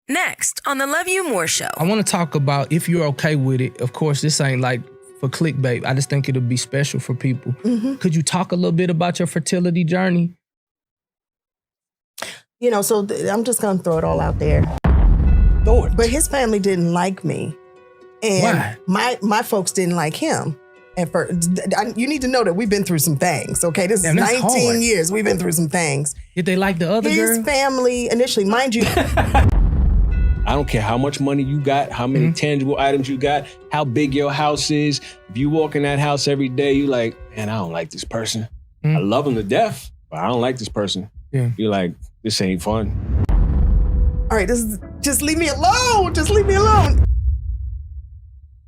Next on the Love You More Show. I want to talk about if you're okay with it. Of course, this ain't like for clickbait. I just think it'll be special for people. Mm-hmm. Could you talk a little bit about your fertility journey? You know, so I'm just going to throw it all out there. But his family didn't like me. And why? My folks didn't like him. At first. You need to know that we've been through some things, okay? This is 19 hard. Years. We've been through some things. Did they like the other girl? His family, initially, mind you. I don't care how much money you got, how many tangible items you got, how big your house is. If you walk in that house every day, you like, man, I don't like this person. I love him to death, but I don't like this person. Yeah. You're like, this ain't fun. All right, just leave me alone. Just leave me alone.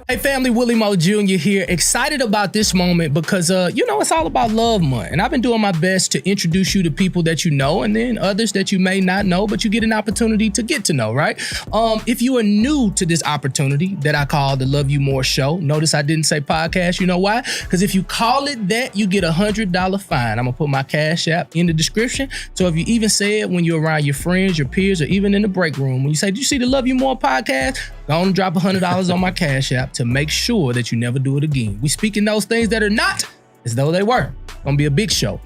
Hey family, Willie Moore Jr. here. Excited about this moment because, it's all about love month. And I've been doing my best to introduce you to people that you know and then others that you may not know, but you get an opportunity to get to know, right? If you are new to this opportunity that I call the Love You More Show, notice I didn't say podcast. You know why? Because if you call it that, you get $100 fine. I'm going to put my Cash App in the description. So if you even say it when you're around your friends, your peers, or even in the break room, when you say, did you see the Love You More podcast? Go on and drop $100 on my Cash App to make sure that you never do it again. We speaking those things that are not as though they were. Gonna be a big show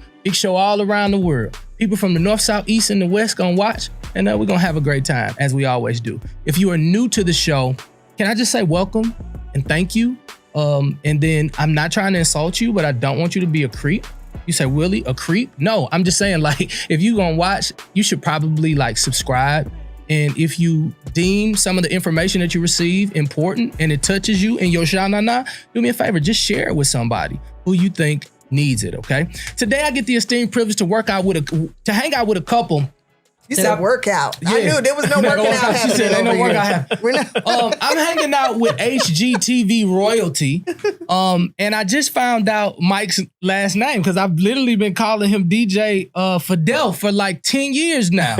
all around the world. People from the north, south, east, and the west gonna watch, and we're gonna have a great time, as we always do. If you are new to the show, can I just say welcome and thank you? And then I'm not trying to insult you, but I don't want you to be a creep. You say, Willie, a creep? No, I'm just saying, like, if you gonna watch, you should probably like subscribe. And if you deem some of the information that you receive important and it touches you in your sha-na-na, do me a favor, just share it with somebody who you think needs it, okay? Today, I get the esteemed privilege to hang out with a couple. You said workout. Yeah. I knew there was no working out happening. She said ain't no workout happening. I'm hanging out with HGTV royalty. And I just found out Mike's last name because I've literally been calling him DJ Fidel for like 10 years now.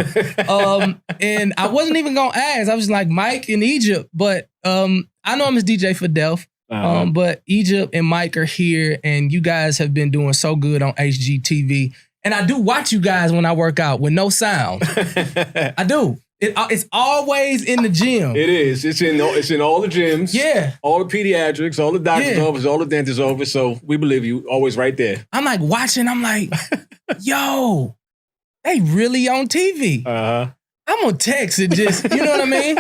And I wasn't even gonna ask. I was like, Mike in Egypt, but I know him as DJ Fidel. But Egypt and Mike are here, and you guys have been doing so good on HGTV. And I do watch you guys when I work out with no sound. I do. It's always in the gym. It is. It's in all the gyms. Yeah. All the pediatrics, all the doctor's office, all the dentist's office. So we believe you. Always right there. I'm like watching. I'm like, yo, they really on TV. I'm gonna text and just, you know what I mean?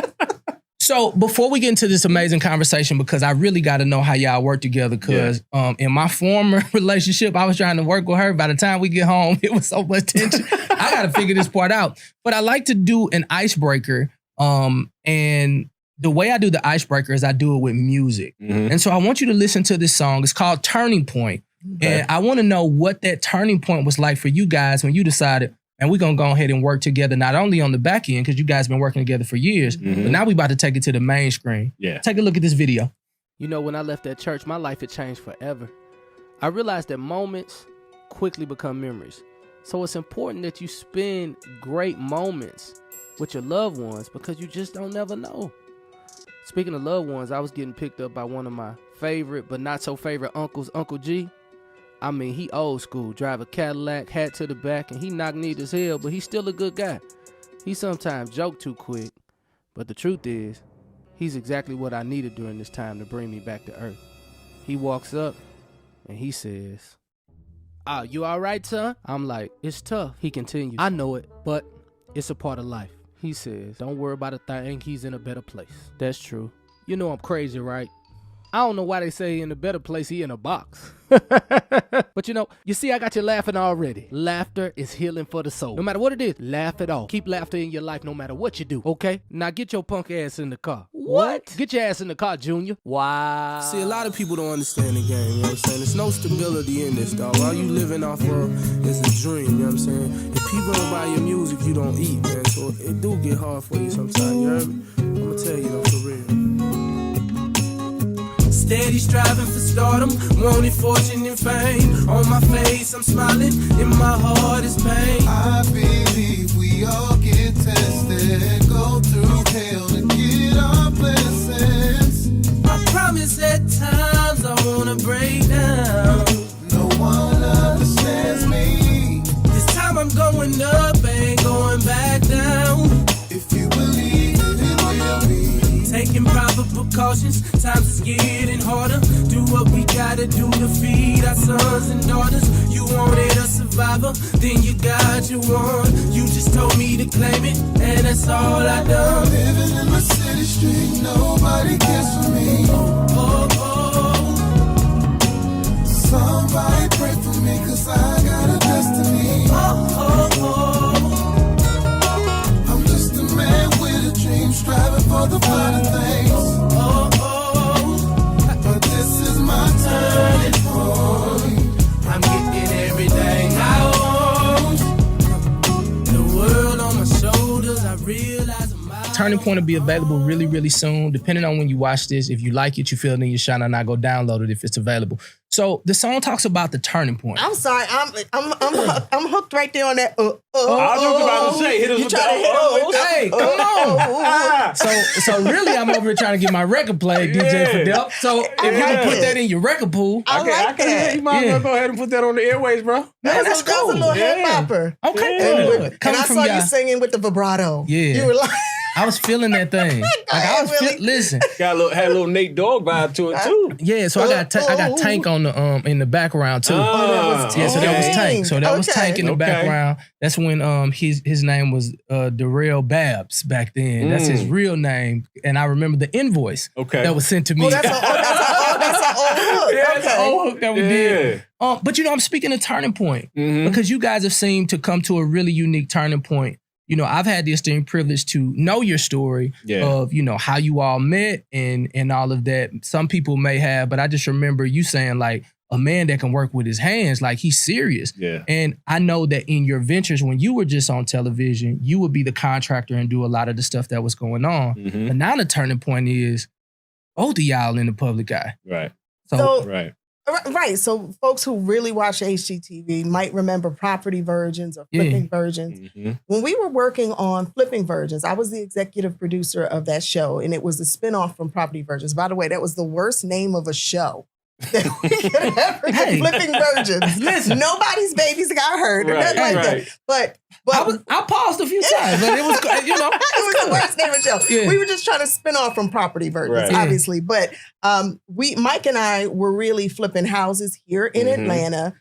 So before we get into this amazing conversation, because I really got to know how y'all work together, because in my former relationship, I was trying to work with her. By the time we get home, it was so much tension. I got to figure this part out. But I like to do an icebreaker. And the way I do the icebreaker is I do it with music. And so I want you to listen to this song. It's called Turning Point. Okay. And I want to know what that turning point was like for you guys when you decided, and we're going to go ahead and work together, not only on the back end, because you guys been working together for years, but now we about to take it to the main screen. Yeah. Take a look at this video. You know, when I left that church, my life had changed forever. I realized that moments quickly become memories. So it's important that you spend great moments with your loved ones because you just don't never know. Speaking of loved ones, I was getting picked up by one of my favorite but not so favorite uncles, Uncle G. I mean, he old school, drive a Cadillac, hat to the back, and he knock-kneed as hell, but he's still a good guy. He sometimes joke too quick, but the truth is, he's exactly what I needed during this time to bring me back to earth. He walks up, and he says, you all right, son? I'm like, it's tough. He continues, I know it, but it's a part of life. He says, don't worry about a thing, he's in a better place. That's true. You know I'm crazy, right? I don't know why they say in a better place, he in a box. But you see, I got you laughing already. Laughter is healing for the soul. No matter what it is, laugh it off. Keep laughter in your life no matter what you do, okay? Now get your punk ass in the car. What? Get your ass in the car, Junior. Wow. See, a lot of people don't understand the game, you know what I'm saying? There's no stability in this, dog. All you living off of is a dream, you know what I'm saying? If people don't buy your music, you don't eat, man. So it do get hard for you sometimes, you heard me? I'm gonna tell you though, for real. Steady striving for stardom, wanting fortune and fame. On my face, I'm smiling, in my heart is pain. I believe we all get tested, go through hell to get our blessings. I promise at times I wanna break down. No one understands me. This time I'm going up, ain't going back down. If you believe it precautions. Times is getting harder. Do what we gotta do to feed our sons and daughters. You wanted a survivor, then you got your one. You just told me to claim it, and that's all I done. Living in my city street, nobody cares for me. Somebody pray for me, cause I got a destiny. I'm just a man with a dream, striving for the finer things. But this is my turning point. I'm getting everything I want. The world on my shoulders, I realize I'm out. Turning Point will be available really, really soon. Depending on when you watch this, if you like it, you feel it in your shine, or not, go download it if it's available. So the song talks about the turning point. I'm sorry, I'm hooked right there on that. I was just about to say, hit us You with try to hit him with that. Hey, come on. So really, I'm over here trying to get my record played, DJ Fidel. So if you can put that in your record pool. I like that. You might as well go ahead and put that on the airways, bro. Man, that's That was a little head bopper. Okay, And good. I Coming from saw you y'all. singing with the vibrato. Yeah. You were like, I was feeling that thing. ahead, Willie. Listen. Had a little Nate Dogg vibe to it too. Yeah, so I got Tank on the in the background too. Ah, Yeah, so that was Tank. So that was Okay. Tank in the Okay. background. That's when his name was Darrell Babs back then. That's his real name. And I remember the invoice Okay. that was sent to me. that's an old hook. Yeah, it's an old hook that we did. Yeah. But I'm speaking of turning point Mhm. because you guys have seemed to come to a really unique turning point. I've had the esteemed privilege to know your story of, how you all met and all of that. Some people may have, but I just remember you saying like a man that can work with his hands, like he's serious. Yeah. And I know that in your ventures, when you were just on television, you would be the contractor and do a lot of the stuff that was going on. Mhm. But now the turning point is both of y'all in the public eye. Right. So Right. Right. So folks who really watch HGTV might remember Property Virgins or Flipping Virgins. Mhm. When we were working on Flipping Virgins, I was the executive producer of that show, and it was a spinoff from Property Virgins. By the way, that was the worst name of a show that we could ever get. Flipping Virgins. Listen. Nobody's babies got hurt or Right, nothing like right. that. But I paused a few times, but it was, it was the worst name of the show. Yeah. We were just trying to spin off from Property Virgins, Right. obviously. But Mike and I were really flipping houses here in Atlanta.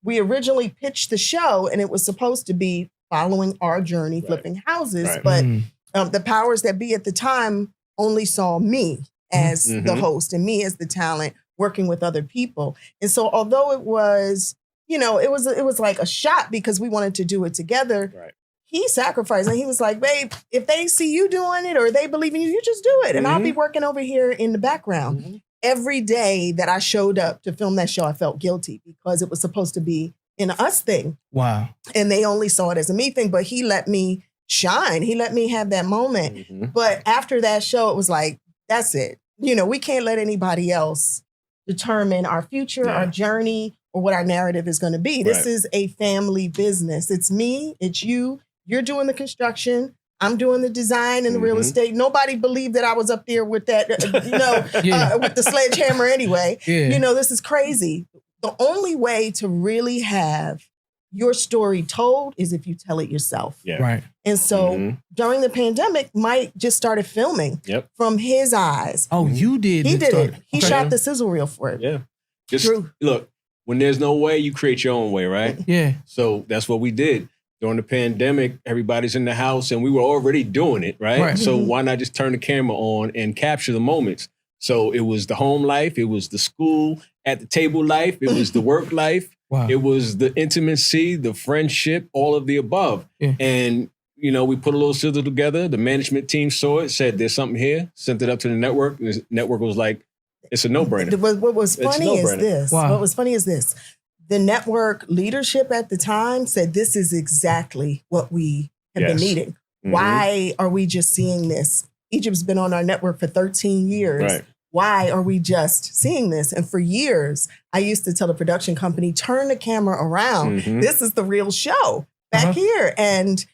We originally pitched the show, and it was supposed to be following our journey flipping houses. Right. But the powers that be at the time only saw me as the host and me as the talent working with other people. And so although it was, it was like a shot because we wanted to do it together. Right. He sacrificed and he was like, babe, if they see you doing it or they believe in you, you just do it. And I'll be working over here in the background. Every day that I showed up to film that show, I felt guilty because it was supposed to be an us thing. wow. And they only saw it as a me thing, but he let me shine. He let me have that moment. Mhm. But after that show, it was like, that's it. We can't let anybody else determine our future, our journey, or what our narrative is going to be. This Right. is a family business. It's me, it's you. You're doing the construction. I'm doing the design and the real estate. Nobody believed that I was up there with that, with the sledgehammer anyway. Yeah. This is crazy. The only way to really have your story told is if you tell it yourself. Yeah. Right. And so during the pandemic, Mike just started filming from his eyes. Oh, you did. He this did it. story. He Okay. shot the sizzle reel for it. Yeah. Just True. look, when there's no way, you create your own way, right? Yeah. So that's what we did. During the pandemic, everybody's in the house and we were already doing it, right? Right. So why not just turn the camera on and capture the moments? So it was the home life, it was the school at the table life, it was the work life, Wow. it was the intimacy, the friendship, all of the above. Yeah. And, we put a little sizzle together. The management team saw it, said there's something here, sent it up to the network. And the network was like, it's a no-brainer. What was It's a funny is no-brainer. this. Wow. What was funny is this. The network leadership at the time said this is exactly what we have been Yes. needing. Mhm. Why are we just seeing this? Egypt's been on our network for 13 years. Right. Why are we just seeing this? And for years, I used to tell the production company, turn the camera around. Mhm. This is the real show back here. And,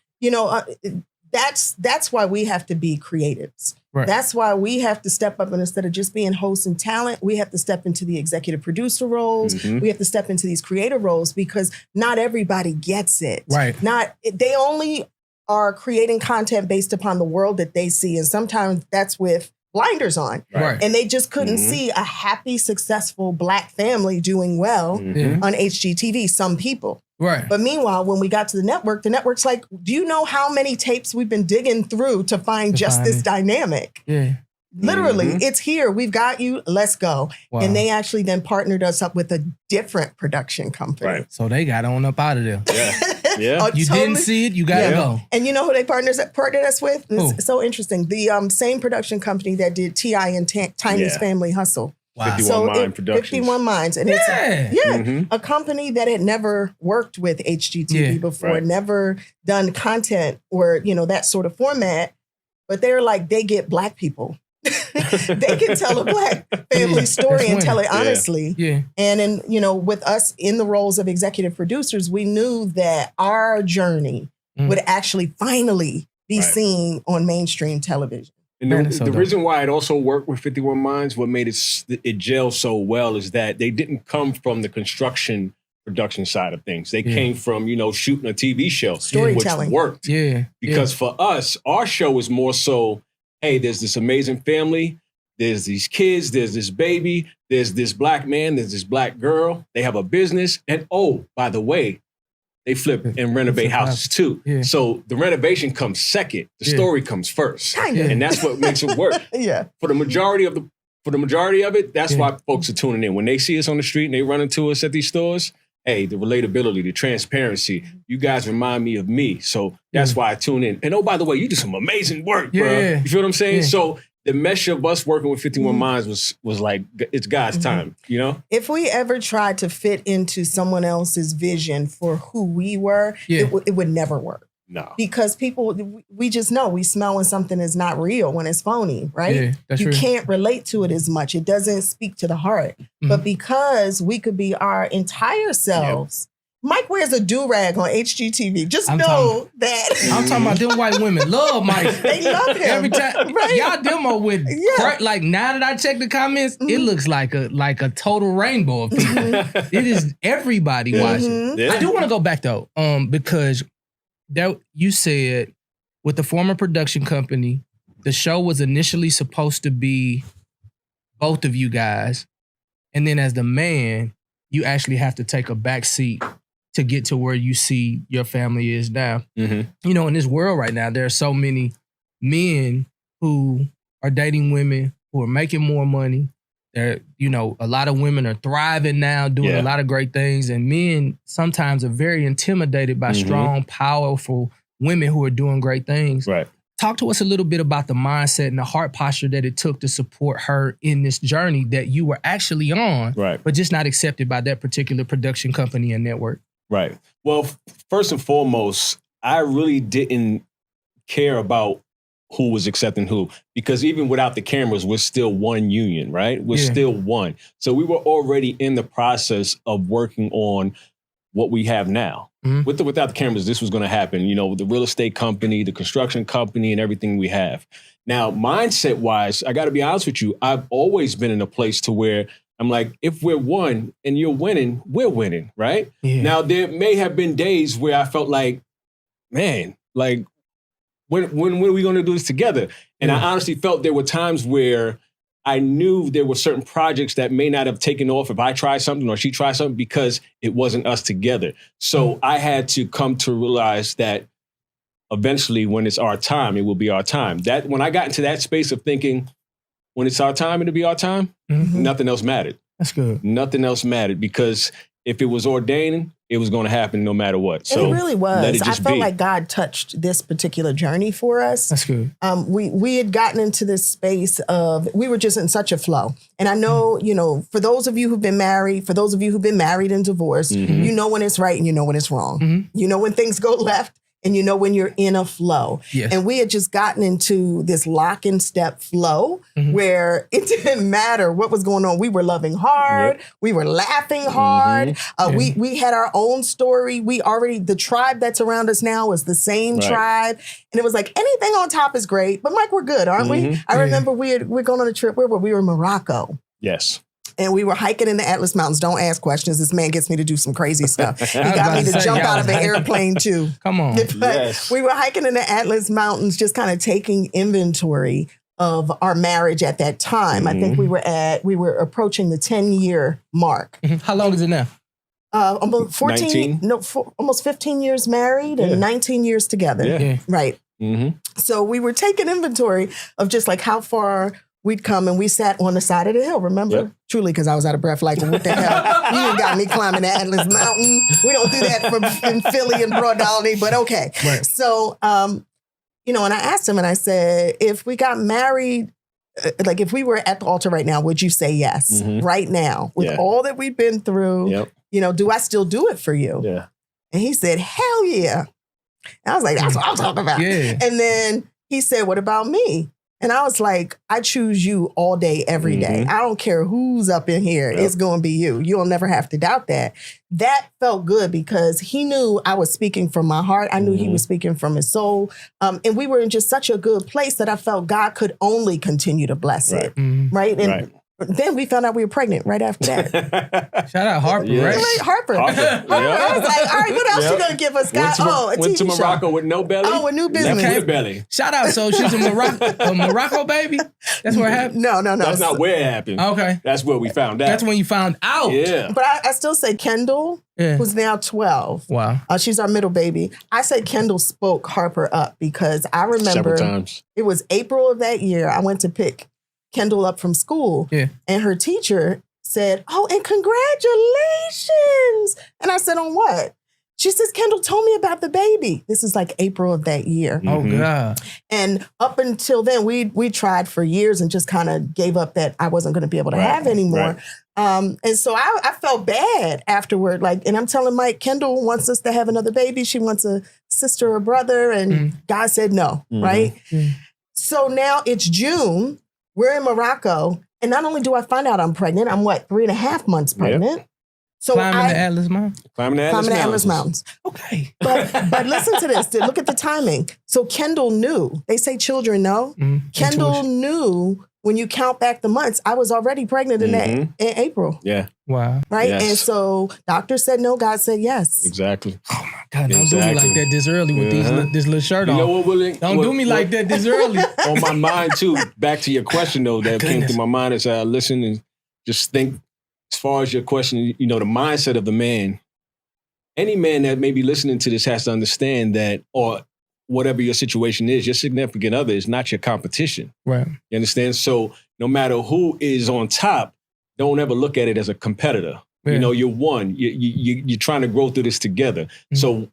that's why we have to be creatives. Right. That's why we have to step up, and instead of just being hosts and talent, we have to step into the executive producer roles. Mhm. We have to step into these creator roles because not everybody gets it. Right. They only are creating content based upon the world that they see. And sometimes that's with blinders on. Right. And they just couldn't see a happy, successful Black family doing well on HGTV, some people. Right. But meanwhile, when we got to the network's like, do you know how many tapes we've been digging through to find this dynamic? Yeah. Literally, it's here. We've got you. Let's go. Wow. And they actually then partnered us up with a different production company. Right. So they got on up out of there. Yeah. You didn't see it, you gotta go. And you know who they partnered us with? Who? It's so interesting. The same production company that did T.I. and Tiny's Family Hustle. Wow. 51 Mind Productions. 51 Minds. And it's a company that had never worked with HGTV before, never done content or, that sort of format. But they're like, they get Black people. They can tell a Black family story and tell it honestly. Yeah. And in, with us in the roles of executive producers, we knew that our journey would actually finally be seen on mainstream television. And the reason why it also worked with 51 Minds, what made it gel so well is that they didn't come from the construction production side of things. They came from, shooting a TV show. Storytelling. Which worked. Yeah. Because for us, our show is more so, hey, there's this amazing family, there's these kids, there's this baby, there's this Black man, there's this Black girl, they have a business, and oh, by the way, they flip and renovate houses too. Yeah. So the renovation comes second, the story comes first. And that's what makes it work. For the majority of it, that's why folks are tuning in. When they see us on the street and they run into us at these stores, hey, the relatability, the transparency, you guys remind me of me. So that's why I tune in. And oh, by the way, you do some amazing work, bro. You feel what I'm saying? So the mesh of us working with 51 Minds was like, it's God's time, If we ever tried to fit into someone else's vision for who we were, it would never work. No. Because people, we just know, we smell when something is not real, when it's phony, right? Yeah, that's you true. Can't relate to it as much. It doesn't speak to the heart. But because we could be our entire selves, Mike wears a do-rag on HGTV. Just know that. I'm talking about them white women. Love Mike. They love him. Every time. Right? Y'all demo with, like now that I check the comments, it looks like a total rainbow of people. It is everybody watching. I do want to go back though, because you said with the former production company, the show was initially supposed to be both of you guys. And then as the man, you actually have to take a back seat to get to where you see your family is now. In this world right now, there are so many men who are dating women who are making more money. There, a lot of women are thriving now, doing a lot of great things. And men sometimes are very intimidated by strong, powerful women who are doing great things. Right. Talk to us a little bit about the mindset and the heart posture that it took to support her in this journey that you were actually on, but just not accepted by that particular production company and network. Right. Well, first and foremost, I really didn't care about who was accepting who, because even without the cameras, we're still one union, right? We're still one. So we were already in the process of working on what we have now. Without the cameras, this was going to happen, the real estate company, the construction company, and everything we have. Now, mindset wise, I got to be honest with you, I've always been in a place to where I'm like, if we're one and you're winning, we're winning, right? Now, there may have been days where I felt like, man, like, when are we going to do this together? And I honestly felt there were times where I knew there were certain projects that may not have taken off if I tried something or she tried something because it wasn't us together. So I had to come to realize that eventually when it's our time, it will be our time. That when I got into that space of thinking, when it's our time, it'll be our time, nothing else mattered. That's good. Nothing else mattered because if it was ordained, it was going to happen no matter what. So it really was. Let it just I felt be. like God touched this particular journey for us. That's good. We had gotten into this space of, we were just in such a flow. And I know, for those of you who've been married, for those of you who've been married and divorced, you know when it's right and you know when it's wrong. You know when things go left and you know when you're in a flow. Yes. And we had just gotten into this lock and step flow where it didn't matter what was going on. We were loving hard. We were laughing hard. We had our own story. The tribe that's around us now is the same tribe. And it was like, anything on top is great. But Mike, we're good, aren't we? I remember we're going on a trip. Where were we? We were in Morocco. Yes. And we were hiking in the Atlas Mountains. Don't ask questions. This man gets me to do some crazy stuff. He got me to jump out of an airplane too. Come on. But we were hiking in the Atlas Mountains, just kind of taking inventory of our marriage at that time. I think we were approaching the 10-year mark. How long is it now? Almost 14, 19? almost 15 years married and 19 years together. Yeah. Right. Mm-hmm. So we were taking inventory of just like how far we'd come, and we sat on the side of the hill, remember? Yep. Truly, because I was out of breath, like, what the hell? You ain't got me climbing the Atlas Mountain. We don't do that in Philly and Broad Albany, but okay. Right. So, and I asked him, and I said, if we got married, like if we were at the altar right now, would you say yes? Right now, with all that we've been through, do I still do it for you? Yeah. And he said, hell yeah. And I was like, that's what I'm talking about. Yeah. And then he said, what about me? And I was like, I choose you all day, every day. I don't care who's up in here. It's going to be you. You'll never have to doubt that. That felt good because he knew I was speaking from my heart. I knew he was speaking from his soul. And we were in just such a good place that I felt God could only continue to bless it. Right. And then we found out we were pregnant right after that. Shout out Harper, right? Harper. I was like, all right, what else you going to give us, God? Went to Morocco with no belly. Oh, with new business. Left with a belly. Shout out. So she's a Morocco baby? That's where it happened? No. That's not where it happened. Okay. That's where we found out. That's when you found out. Yeah. But I still say Kendall, who's now 12. Wow. She's our middle baby. I say Kendall spoke Harper up because I remember several times. It was April of that year. I went to pick Kendall up from school. Yeah. And her teacher said, oh, and congratulations. And I said, on what? She says, Kendall told me about the baby. This is like April of that year. Oh, God. And up until then, we tried for years and just kind of gave up that I wasn't going to be able to have anymore. And so I felt bad afterward. And I'm telling Mike, Kendall wants us to have another baby. She wants a sister or brother. And God said no, right? So now it's June. We're in Morocco. And not only do I find out I'm pregnant, I'm 3.5 months pregnant. Yep. So climbing the Atlas Mountains? Climbing the Atlas Mountains. Okay. But listen to this. Look at the timing. So Kendall knew. They say children know. Kendall knew when you count back the months, I was already pregnant in April. Yeah. Wow. Right? Yes. And so doctor said no, God said yes. Exactly. Oh my God, don't do me like that this early with this little shirt on. You know what, Willie? Don't do me like that this early. On my mind too, back to your question though, that came through my mind as I listen and just think as far as your question, the mindset of the man, any man that may be listening to this has to understand that, or whatever your situation is, your significant other is not your competition. Right. You understand? So no matter who is on top, don't ever look at it as a competitor. Yeah. You're one. You're trying to grow through this together. So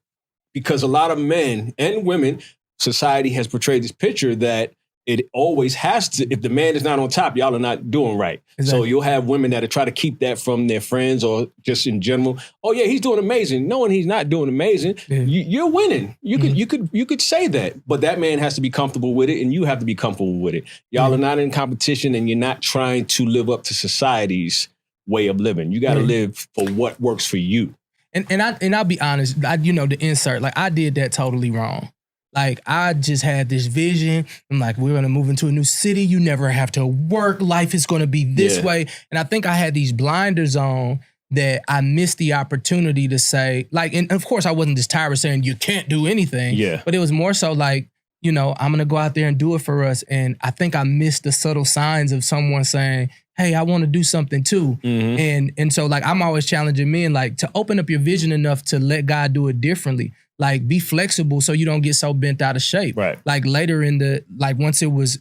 because a lot of men and women, society has portrayed this picture that it always has to, if the man is not on top, y'all are not doing right. Exactly. So you'll have women that try to keep that from their friends or just in general. Oh yeah, he's doing amazing. Knowing he's not doing amazing, you're winning. You could say that, but that man has to be comfortable with it, and you have to be comfortable with it. Y'all are not in competition, and you're not trying to live up to society's way of living. You got to live for what works for you. And I'll be honest, the insert, I did that totally wrong. I just had this vision. I'm like, we're going to move into a new city. You never have to work. Life is going to be this way. And I think I had these blinders on that I missed the opportunity to say, and of course I wasn't just tired of saying you can't do anything. Yeah. But it was more so I'm going to go out there and do it for us. And I think I missed the subtle signs of someone saying, hey, I want to do something too. And so I'm always challenging men, to open up your vision enough to let God do it differently. Be flexible so you don't get so bent out of shape. Right. Later in the, once it was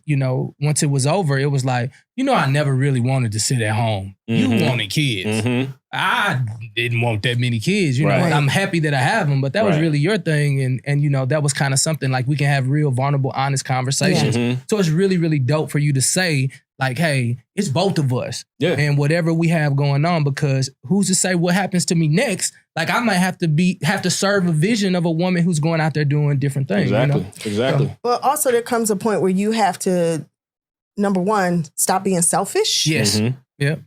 over, it was I never really wanted to sit at home. You wanted kids. I didn't want that many kids. I'm happy that I have them, but that was really your thing. And that was kind of something we can have real, vulnerable, honest conversations. So it's really, really dope for you to say, hey, it's both of us. Yeah. And whatever we have going on, because who's to say what happens to me next? I might have to serve a vision of a woman who's going out there doing different things. Exactly. So, well, also there comes a point where you have to, number one, stop being selfish. Yes. Yeah.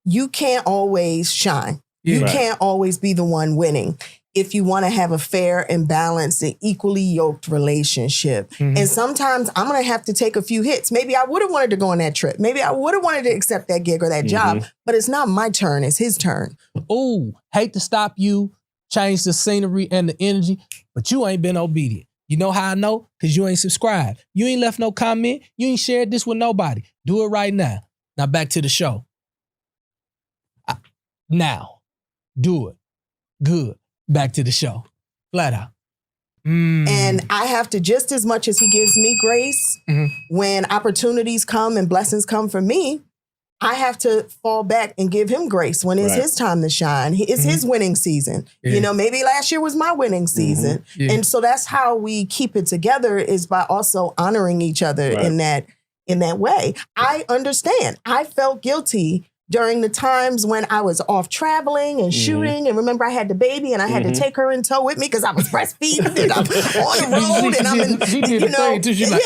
You can't always shine. You can't always be the one winning if you want to have a fair and balanced and equally yoked relationship. And sometimes I'm going to have to take a few hits. Maybe I would have wanted to go on that trip. Maybe I would have wanted to accept that gig or that job, but it's not my turn. It's his turn. Oh, hate to stop you, change the scenery and the energy, but you ain't been obedient. You know how I know? Because you ain't subscribed. You ain't left no comment. You ain't shared this with nobody. Do it right now. Now back to the show. Now. Do it. Good. Back to the show. Flat out. And I have to, just as much as he gives me grace, when opportunities come and blessings come for me, I have to fall back and give him grace when it's his time to shine. It's his winning season. Yeah. You know, maybe last year was my winning season. Yeah. And so that's how we keep it together, is by also honoring each other in that way. I understand. I felt guilty during the times when I was off traveling and shooting. And remember, I had the baby and I had to take her in tow with me because I was breastfeeding and I'm on the road and I'm in, she did you the know. thing too. She's like,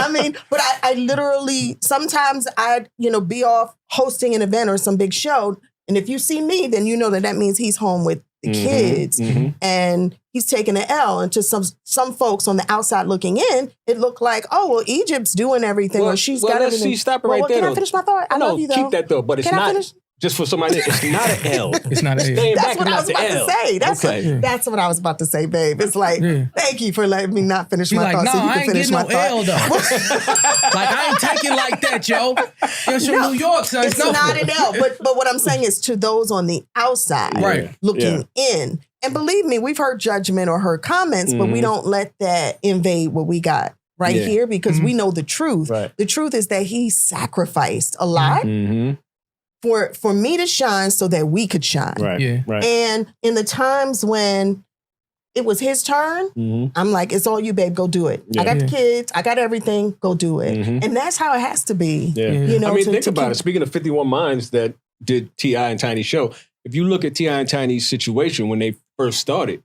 I mean, but I literally, sometimes I'd, be off hosting an event or some big show. And if you see me, then you know that means he's home with the kids and he's taking an L. And to some folks on the outside looking in, it looked like, oh, well, Egypt's doing everything or she's got everything. Stop it right there. Can I finish my thought? I love you though. Keep that though, but it's Can I not. finish? Just for somebody, it's not an L. It's not an L. Staying That's back what is I not was the about L. to say. That's what I was about to say, babe. It's like, thank you for letting me not finish She's my like, thought so no, you I can ain't finish getting my no L thought. though. Like, I ain't taking like that, yo. It's from New York, son. It's not an L. But what I'm saying is to those on the outside looking in. And believe me, we've heard judgment or heard comments, but we don't let that invade what we got here because we know the truth. Right. The truth is that he sacrificed a lot for me to shine so that we could shine. Right. Yeah. Right. And in the times when it was his turn, I'm like, it's all you, babe. Go do it. I got the kids. I got everything. Go do it. And that's how it has to be. Yeah. You know, I mean, think about it. Speaking of 51 Minds that did T.I. and Tiny's show, if you look at T.I. and Tiny's situation when they first started,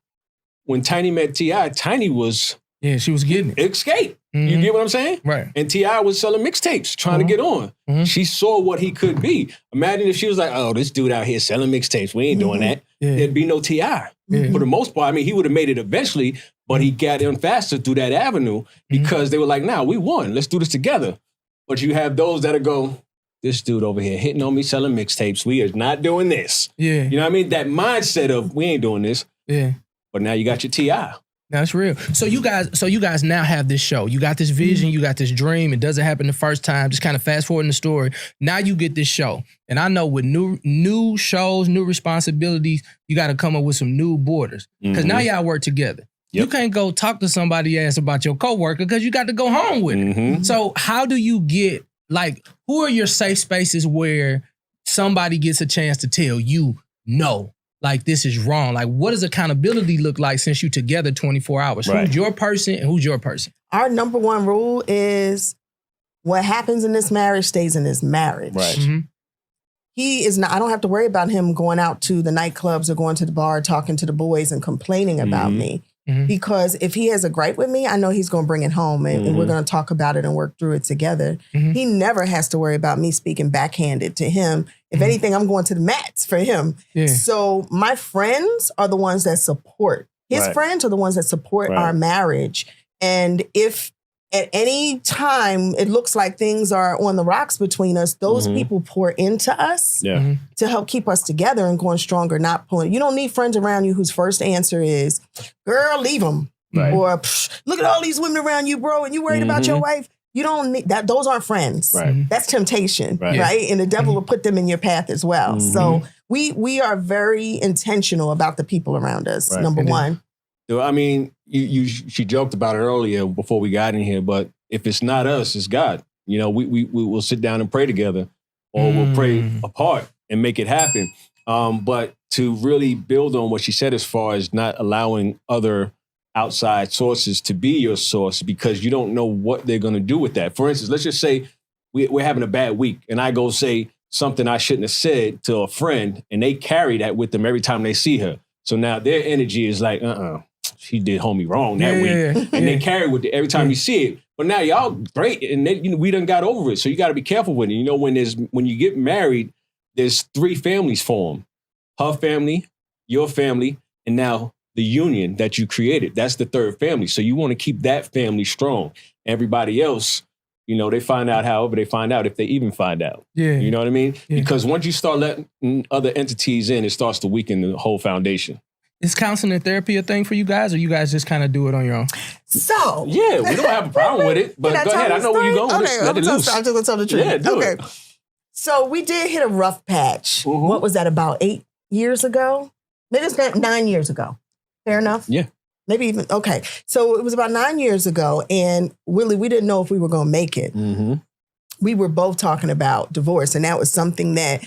when Tiny met T.I., Tiny was... Yeah, she was getting it. Escape. You get what I'm saying? Right. And T.I. was selling mixtapes, trying to get on. She saw what he could be. Imagine if she was like, oh, this dude out here selling mixtapes. We ain't doing that. Yeah. There'd be no T.I. For the most part, I mean, he would have made it eventually, but he got in faster through that avenue because they were like, nah, we won. Let's do this together. But you have those that'll go, this dude over here hitting on me selling mixtapes. We are not doing this. Yeah. You know what I mean? That mindset of we ain't doing this. Yeah. But now you got your T.I. That's real. So you guys now have this show. You got this vision. You got this dream. It doesn't happen the first time. Just kind of fast forward in the story. Now you get this show. And I know with new shows, new responsibilities, you got to come up with some new borders. Because now y'all work together. Yep. You can't go talk to somebody else about your coworker because you got to go home with it. So how do you get, like, who are your safe spaces where somebody gets a chance to tell you no? Like, this is wrong. Like, what does accountability look like since you together 24 hours? Right. Who's your person and who's your person? Our number one rule is what happens in this marriage stays in this marriage. Right. He is not, I don't have to worry about him going out to the nightclubs or going to the bar, talking to the boys and complaining about me. Because if he has a gripe with me, I know he's going to bring it home and we're going to talk about it and work through it together. He never has to worry about me speaking backhanded to him. If anything, I'm going to the mats for him. Yeah. So my friends are the ones that support. His friends are the ones that support our marriage. And if at any time it looks like things are on the rocks between us, those people pour into us to help keep us together and going stronger, not pulling. You don't need friends around you whose first answer is, girl, leave them. Or, look at all these women around you, bro, and you worried about your wife. You don't need that. Those aren't friends. That's temptation, right? And the devil will put them in your path as well. So we are very intentional about the people around us, number one. I mean, she joked about it earlier before we got in here, but if it's not us, it's God. You know, we will sit down and pray together, or we'll pray apart and make it happen. But to really build on what she said as far as not allowing other outside sources to be your source, because you don't know what they're going to do with that. For instance, let's just say we're having a bad week and I go say something I shouldn't have said to a friend, and they carry that with them every time they see her. So now their energy is like, she did homie wrong that week. And they carry it with every time you see it. But now y'all great, and we done got over it. So you got to be careful with it. You know, when you get married, there's 3 families formed. Her family, your family, and now the union that you created. That's the 3rd family. So you want to keep that family strong. Everybody else, you know, they find out however they find out, if they even find out. Yeah. You know what I mean? Yeah. Because once you start letting other entities in, it starts to weaken the whole foundation. Is counseling and therapy a thing for you guys, or you guys just kind of do it on your own? So Yeah, we don't have a problem with it. But go ahead. I know where you're going with Okay, it. Let it loose. I'm just gonna tell the truth. Yeah, do okay. it. So we did hit a rough patch. Mhm. What was that, about 8 years ago? Maybe it's not 9 years ago. Fair enough? Yeah. Maybe even, okay. So it was about 9 years ago, and Willie, we didn't know if we were going to make it. Mm-hmm. We were both talking about divorce, and that was something that,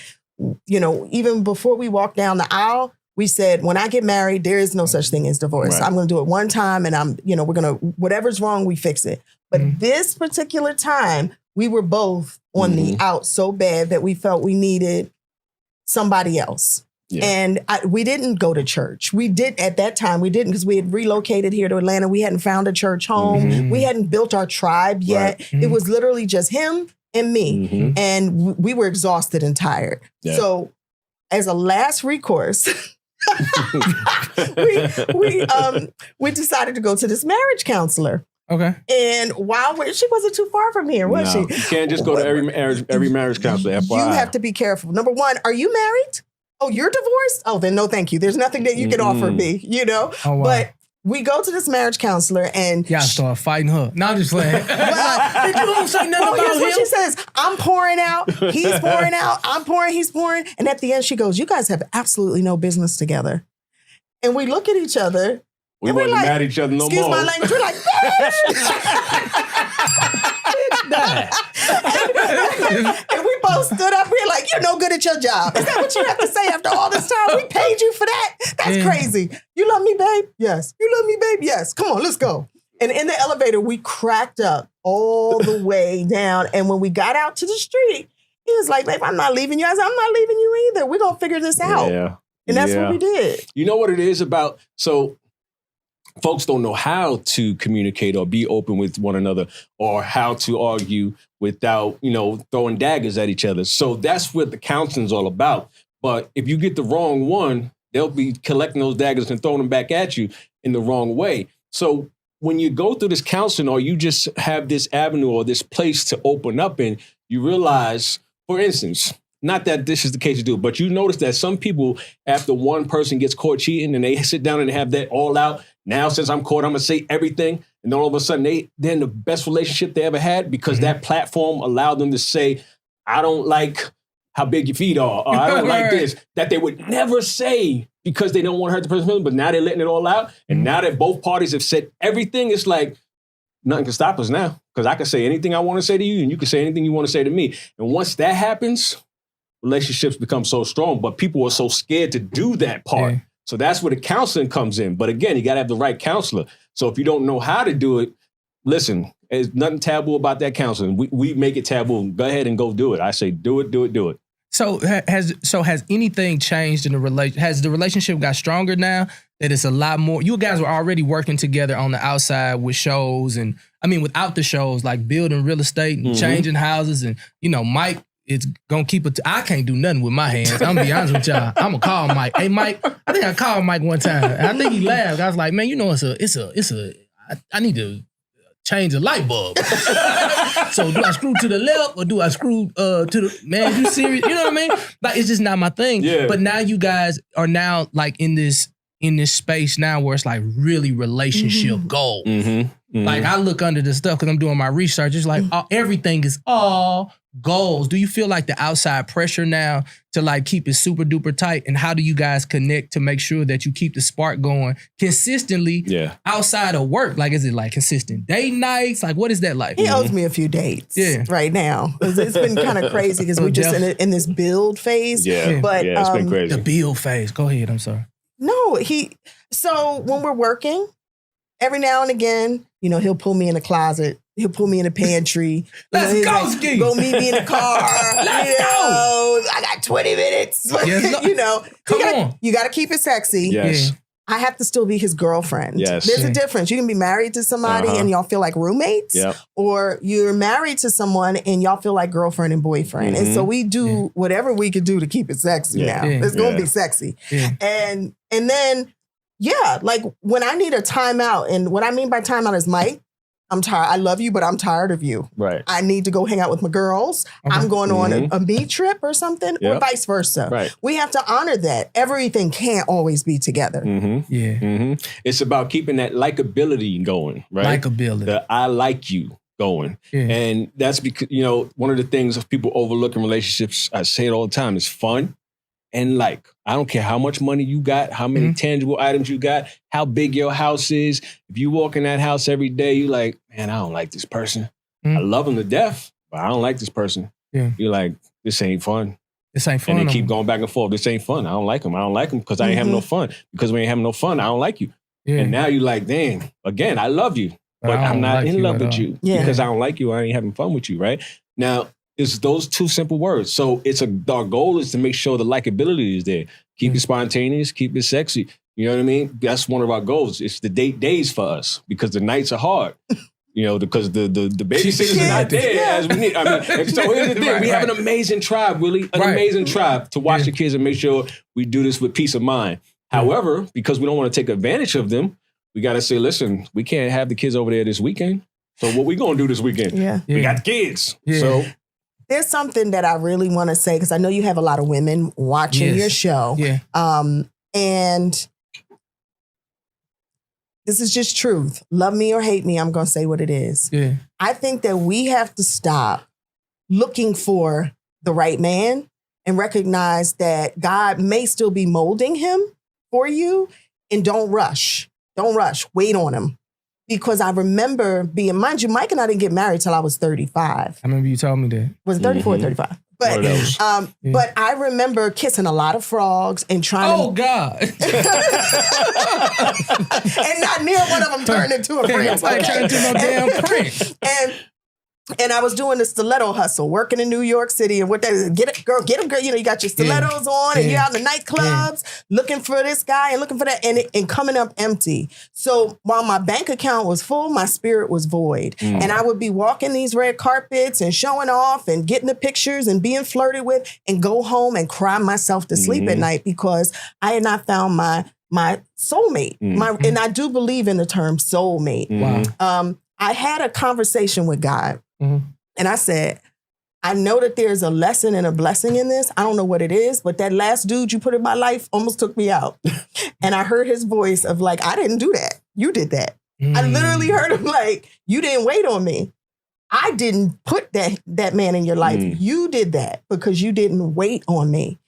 you know, even before we walked down the aisle, we said, when I get married, there is no such thing as divorce. Right. I'm going to do it one time, and we're going to, whatever's wrong, we fix it. But this particular time, we were both on the out so bad that we felt we needed somebody else. Yeah. And we didn't go to church. We did at that time. We didn't, because we had relocated here to Atlanta. We hadn't found a church home. We hadn't built our tribe yet. Right. It was literally just him and me. And we were exhausted and tired. Yeah. So as a last recourse, we decided to go to this marriage counselor. Okay. And she wasn't too far from here, was No, she? you can't just go to every marriage counselor. FYI. You have to be careful. Number one, are you married? Oh, you're divorced? Oh, then no, thank you. There's nothing that you can offer me, you know? Oh, wow. But we go to this marriage counselor and Y'all start fighting her. No, I'm just playing. You don't say nothing well, here's about what him. she says. I'm pouring out. He's pouring out. I'm pouring. He's pouring. And at the end, she goes, you guys have absolutely no business together. And we look at each other. We and we're wasn't like, mad at each other no excuse more. my language. We're like, and we both stood up. We're like, you're no good at your job. Is that what you have to say after all this time? We paid you for that? That's crazy. You love me, babe? Yes. You love me, babe? Yes. Come on, let's go. And in the elevator, we cracked up all the way down. And when we got out to the street, he was like, babe, I'm not leaving you. I said, I'm not leaving you either. We're going to figure this out. Yeah. And that's what we did. You know what it is about? So folks don't know how to communicate or be open with one another or how to argue without, throwing daggers at each other. So that's what the counseling's all about. But if you get the wrong one, they'll be collecting those daggers and throwing them back at you in the wrong way. So when you go through this counseling or you just have this avenue or this place to open up in, you realize, for instance, not that this is the case to do, but you notice that some people, after one person gets caught cheating and they sit down and they have that all out, now since I'm caught, I'm going to say everything. And then all of a sudden they're in the best relationship they ever had because that platform allowed them to say, I don't like how big your feet are, or I don't like this, that they would never say because they don't want to hurt the person, but now they're letting it all out. And now that both parties have said everything, it's like, nothing can stop us now because I can say anything I want to say to you and you can say anything you want to say to me. And once that happens, relationships become so strong, but people are so scared to do that part. Yeah. So that's where the counseling comes in. But again, you got to have the right counselor. So if you don't know how to do it, listen, there's nothing taboo about that counseling. We make it taboo. Go ahead and go do it. I say do it, do it, do it. So has anything changed in the relationship? Has the relationship got stronger now that it's a lot more? You guys were already working together on the outside with shows and, without the shows, like building real estate and changing houses. And, Mike is going to keep it. I can't do nothing with my hands. I'm going to be honest with y'all. I'm going to call Mike. Hey, Mike, I think I called Mike one time. And I think he laughed. I was like, man, I need to change the light bulb. So do I screw to the left or do I screw to the, man, you serious? You know what I mean? Like, it's just not my thing. Yeah. But now you guys are now like in this space now where it's like really relationship goals. Like I look under the stuff because I'm doing my research. It's like everything is all goals. Do you feel like the outside pressure now to like keep it super duper tight? And how do you guys connect to make sure that you keep the spark going consistently outside of work? Like, is it like consistent date nights? Like, what is that like? He owes me a few dates right now. It's been kind of crazy because we're just in this build phase. But it's been crazy. The build phase. Go ahead. I'm sorry. No, so when we're working, every now and again, he'll pull me in the closet. He'll pull me in the pantry. Let's go, Ski. Go meet me in the car. Let's go. I got 20 minutes. Yes, Come on. You got to keep it sexy. Yes. Yeah. I have to still be his girlfriend. Yes. There's a difference. You can be married to somebody and y'all feel like roommates. Yep. Or you're married to someone and y'all feel like girlfriend and boyfriend. And so we do whatever we can do to keep it sexy now. Yeah. It's going to be sexy. Yeah. And then, like when I need a timeout, and what I mean by timeout is Mike, I'm tired. I love you, but I'm tired of you. Right. I need to go hang out with my girls. I'm going on a me trip or something, or vice versa. Right. We have to honor that. Everything can't always be together. It's about keeping that likability going, right? Likability. The I like you going. And that's because, you know, one of the things of people overlook in relationships, I say it all the time, is fun and like. I don't care how much money you got, how many tangible items you got, how big your house is. If you walk in that house every day, you like, man, I don't like this person. I love them to death, but I don't like this person. You're like, this ain't fun. This ain't fun. And they keep going back and forth. This ain't fun. I don't like them. I don't like them because I ain't having no fun. Because we ain't having no fun, I don't like you. And now you like, dang, again, I love you, but I'm not in love with you because I don't like you. I ain't having fun with you, right? Now, it's those two simple words. So our goal is to make sure the likability is there. Keep it spontaneous, keep it sexy. You know what I mean? That's one of our goals. It's the date days for us because the nights are hard. You know, because the babysitters are not there as we need. I mean, and so here's the thing. We have an amazing tribe, Willie, an amazing tribe to watch the kids and make sure we do this with peace of mind. However, because we don't want to take advantage of them, we got to say, listen, we can't have the kids over there this weekend. So what we going to do this weekend? We got the kids. So there's something that I really want to say because I know you have a lot of women watching your show. And this is just truth. Love me or hate me, I'm going to say what it is. I think that we have to stop looking for the right man and recognize that God may still be molding him for you, and don't rush. Don't rush. Wait on him. Because I remember being, mind you, Mike and I didn't get married till I was 35. I remember you told me that. Was it 34 or 35? But I remember kissing a lot of frogs and trying to... God. And not near one of them turned into a prince. Turned into no damn prince. And I was doing the stiletto hustle, working in New York City, and what they get them, girl. You know, you got your stilettos on, and you're out in the nightclubs looking for this guy and looking for that, and coming up empty. So while my bank account was full, my spirit was void, and I would be walking these red carpets and showing off and getting the pictures and being flirted with, and go home and cry myself to sleep at night because I had not found my soulmate. And I do believe in the term soulmate. Wow. I had a conversation with God. And I said, I know that there's a lesson and a blessing in this. I don't know what it is, but that last dude you put in my life almost took me out. And I heard his voice of like, I didn't do that. You did that. I literally heard him like, you didn't wait on me. I didn't put that man in your life. You did that because you didn't wait on me.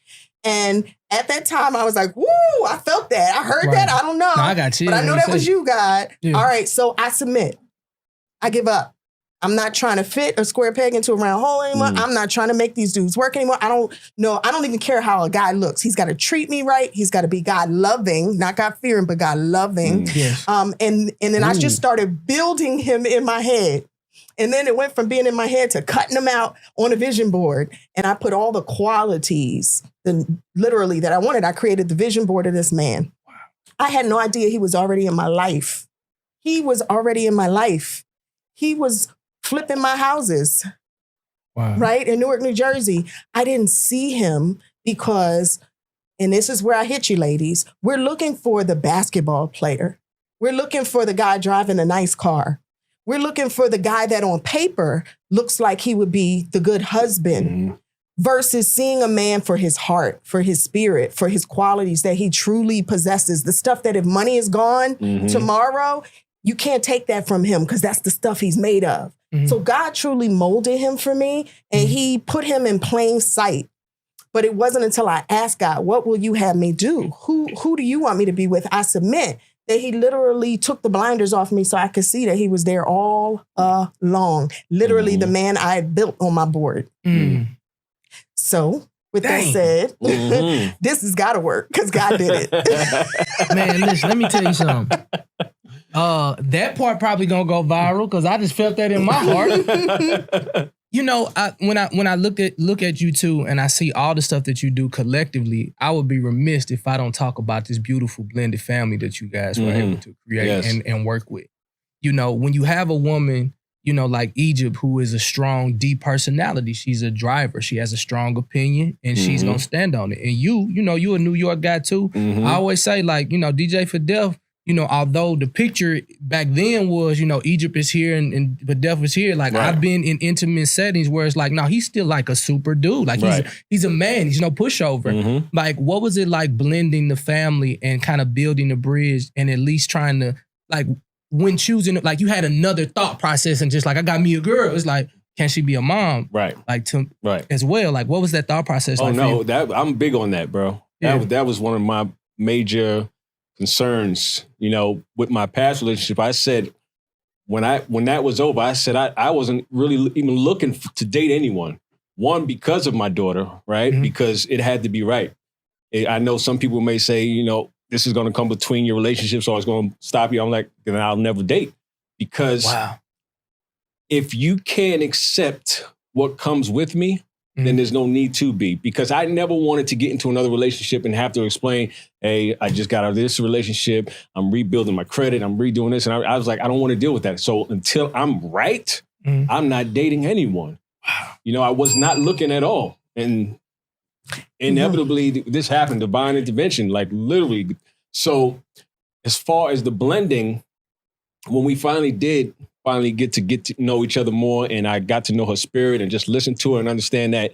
And at that time, I was like, woo, I felt that. I heard that. I don't know. No, I got you. But I know that was you, God. All right, so I submit. I give up. I'm not trying to fit a square peg into a round hole anymore. I'm not trying to make these dudes work anymore. I don't even care how a guy looks. He's got to treat me right. He's got to be God loving, not God fearing, but God loving. And then I just started building him in my head. And then it went from being in my head to cutting him out on a vision board. And I put all the qualities, literally, that I wanted. I created the vision board of this man. Wow. I had no idea he was already in my life. He was already in my life. He was flipping my houses, right, in Newark, New Jersey. I didn't see him because, and this is where I hit you, ladies, we're looking for the basketball player. We're looking for the guy driving a nice car. We're looking for the guy that on paper looks like he would be the good husband versus seeing a man for his heart, for his spirit, for his qualities that he truly possesses. The stuff that if money is gone tomorrow, you can't take that from him because that's the stuff he's made of. So God truly molded him for me, and he put him in plain sight. But it wasn't until I asked God, what will you have me do? Who do you want me to be with? I submit that he literally took the blinders off me so I could see that he was there all along. Literally the man I had built on my board. So with that said, this has got to work because God did it. Man, listen, let me tell you something. That part probably gonna go viral because I just felt that in my heart. You know, when I look at you two and I see all the stuff that you do collectively, I would be remiss if I don't talk about this beautiful blended family that you guys were able to create and work with. You know, when you have a woman, you know, like Egypt, who is a strong, deep personality, she's a driver, she has a strong opinion, and she's gonna stand on it. And you know, you're a New York guy too. I always say, like, you know, DJ for Def, although the picture back then was, Egypt is here and but death is here. Like I've been in intimate settings where it's like, no, he's still like a super dude. Like he's a man. He's no pushover. Mm-hmm. Like, what was it like blending the family and kind of building a bridge and at least trying to like when choosing, like you had another thought process and just like I got me a girl. It's like, can she be a mom? Right. Like as well. Like, what was that thought process? Oh like no, I'm big on that, bro. Yeah. That was one of my major concerns, with my past relationship. I said when that was over, I said I wasn't really even looking to date anyone. One, because of my daughter, right? Mm-hmm. Because it had to be right. I know some people may say, this is going to come between your relationships or it's going to stop you. I'm like, then I'll never date. Because if you can't accept what comes with me, then there's no need to be. Because I never wanted to get into another relationship and have to explain, hey, I just got out of this relationship. I'm rebuilding my credit. I'm redoing this. And I was like, I don't want to deal with that. So until I'm right, I'm not dating anyone. I was not looking at all. And inevitably, this happened, divine intervention, like literally. So as far as the blending, when we finally get to know each other more, and I got to know her spirit and just listen to her and understand that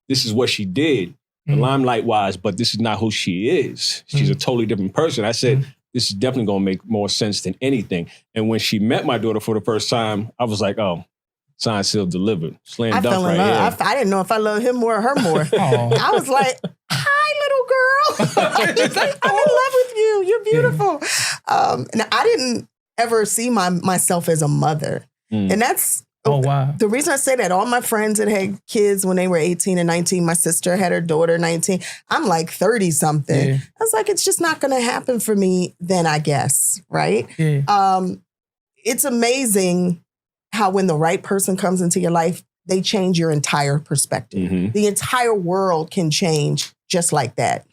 this is what she did, the limelight wise, but this is not who she is. She's a totally different person. I said, this is definitely going to make more sense than anything. And when she met my daughter for the first time, I was like, oh, signed, sealed, delivered. Slam dunk fell in right love. here. I didn't know if I loved him more or her more. I was like, hi, little girl. I'm in love with you. You're beautiful. And I didn't ever see myself as a mother. And that's the reason I say that. All my friends that had kids when they were 18 and 19, my sister had her daughter 19. I'm like 30 something. I was like, it's just not going to happen for me then, I guess. Right. It's amazing how when the right person comes into your life, they change your entire perspective. The entire world can change just like that.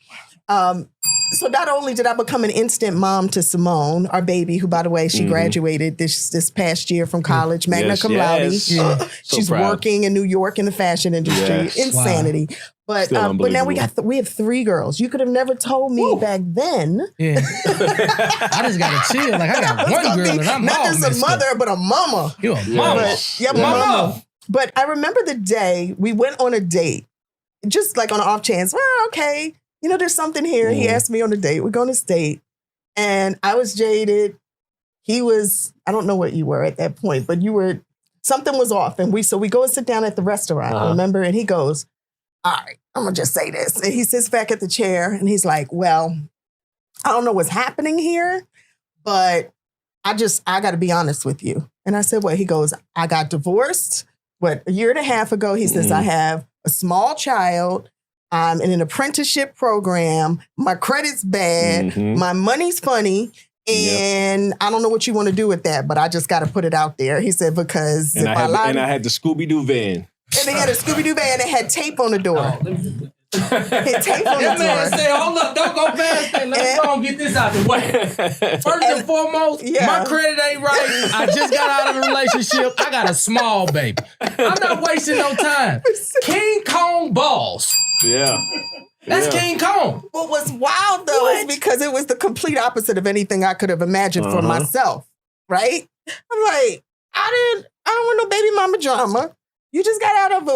So not only did I become an instant mom to Simone, our baby, who, by the way, she graduated this past year from college, magna cum laude. So she's proud. working in New York in the fashion industry. Insanity. But now we have 3 girls. You could have never told me back then. I just got to chill. Like I got one girl and I'm not all just a mother, but a mama. You're a mama. Mama. But I remember the day we went on a date, just like on an off chance. Well, okay. There's something here. He asked me on a date. We're going to date. And I was jaded. He was, I don't know what you were at that point, but something was off. And we go and sit down at the restaurant, remember? And he goes, all right, I'm going to just say this. And he sits back at the chair and he's like, well, I don't know what's happening here, but I got to be honest with you. And I said, what? He goes, I got divorced, a year and a half ago. He says, I have a small child. I'm in an apprenticeship program. My credit's bad. My money's funny. And I don't know what you want to do with that, but I just got to put it out there. He said, because I had the Scooby-Doo van. And they had a Scooby-Doo van that had tape on the door. Had tape on the door. Man said, hold up, don't go past that. Let's go and get this out the way. First and foremost, my credit ain't right. I just got out of a relationship. I got a small baby. I'm not wasting no time. King Kong balls. Yeah. That's King Kong. What was wild though is because it was the complete opposite of anything I could have imagined for myself. Right? I'm like, I don't want no baby mama drama. You just got out of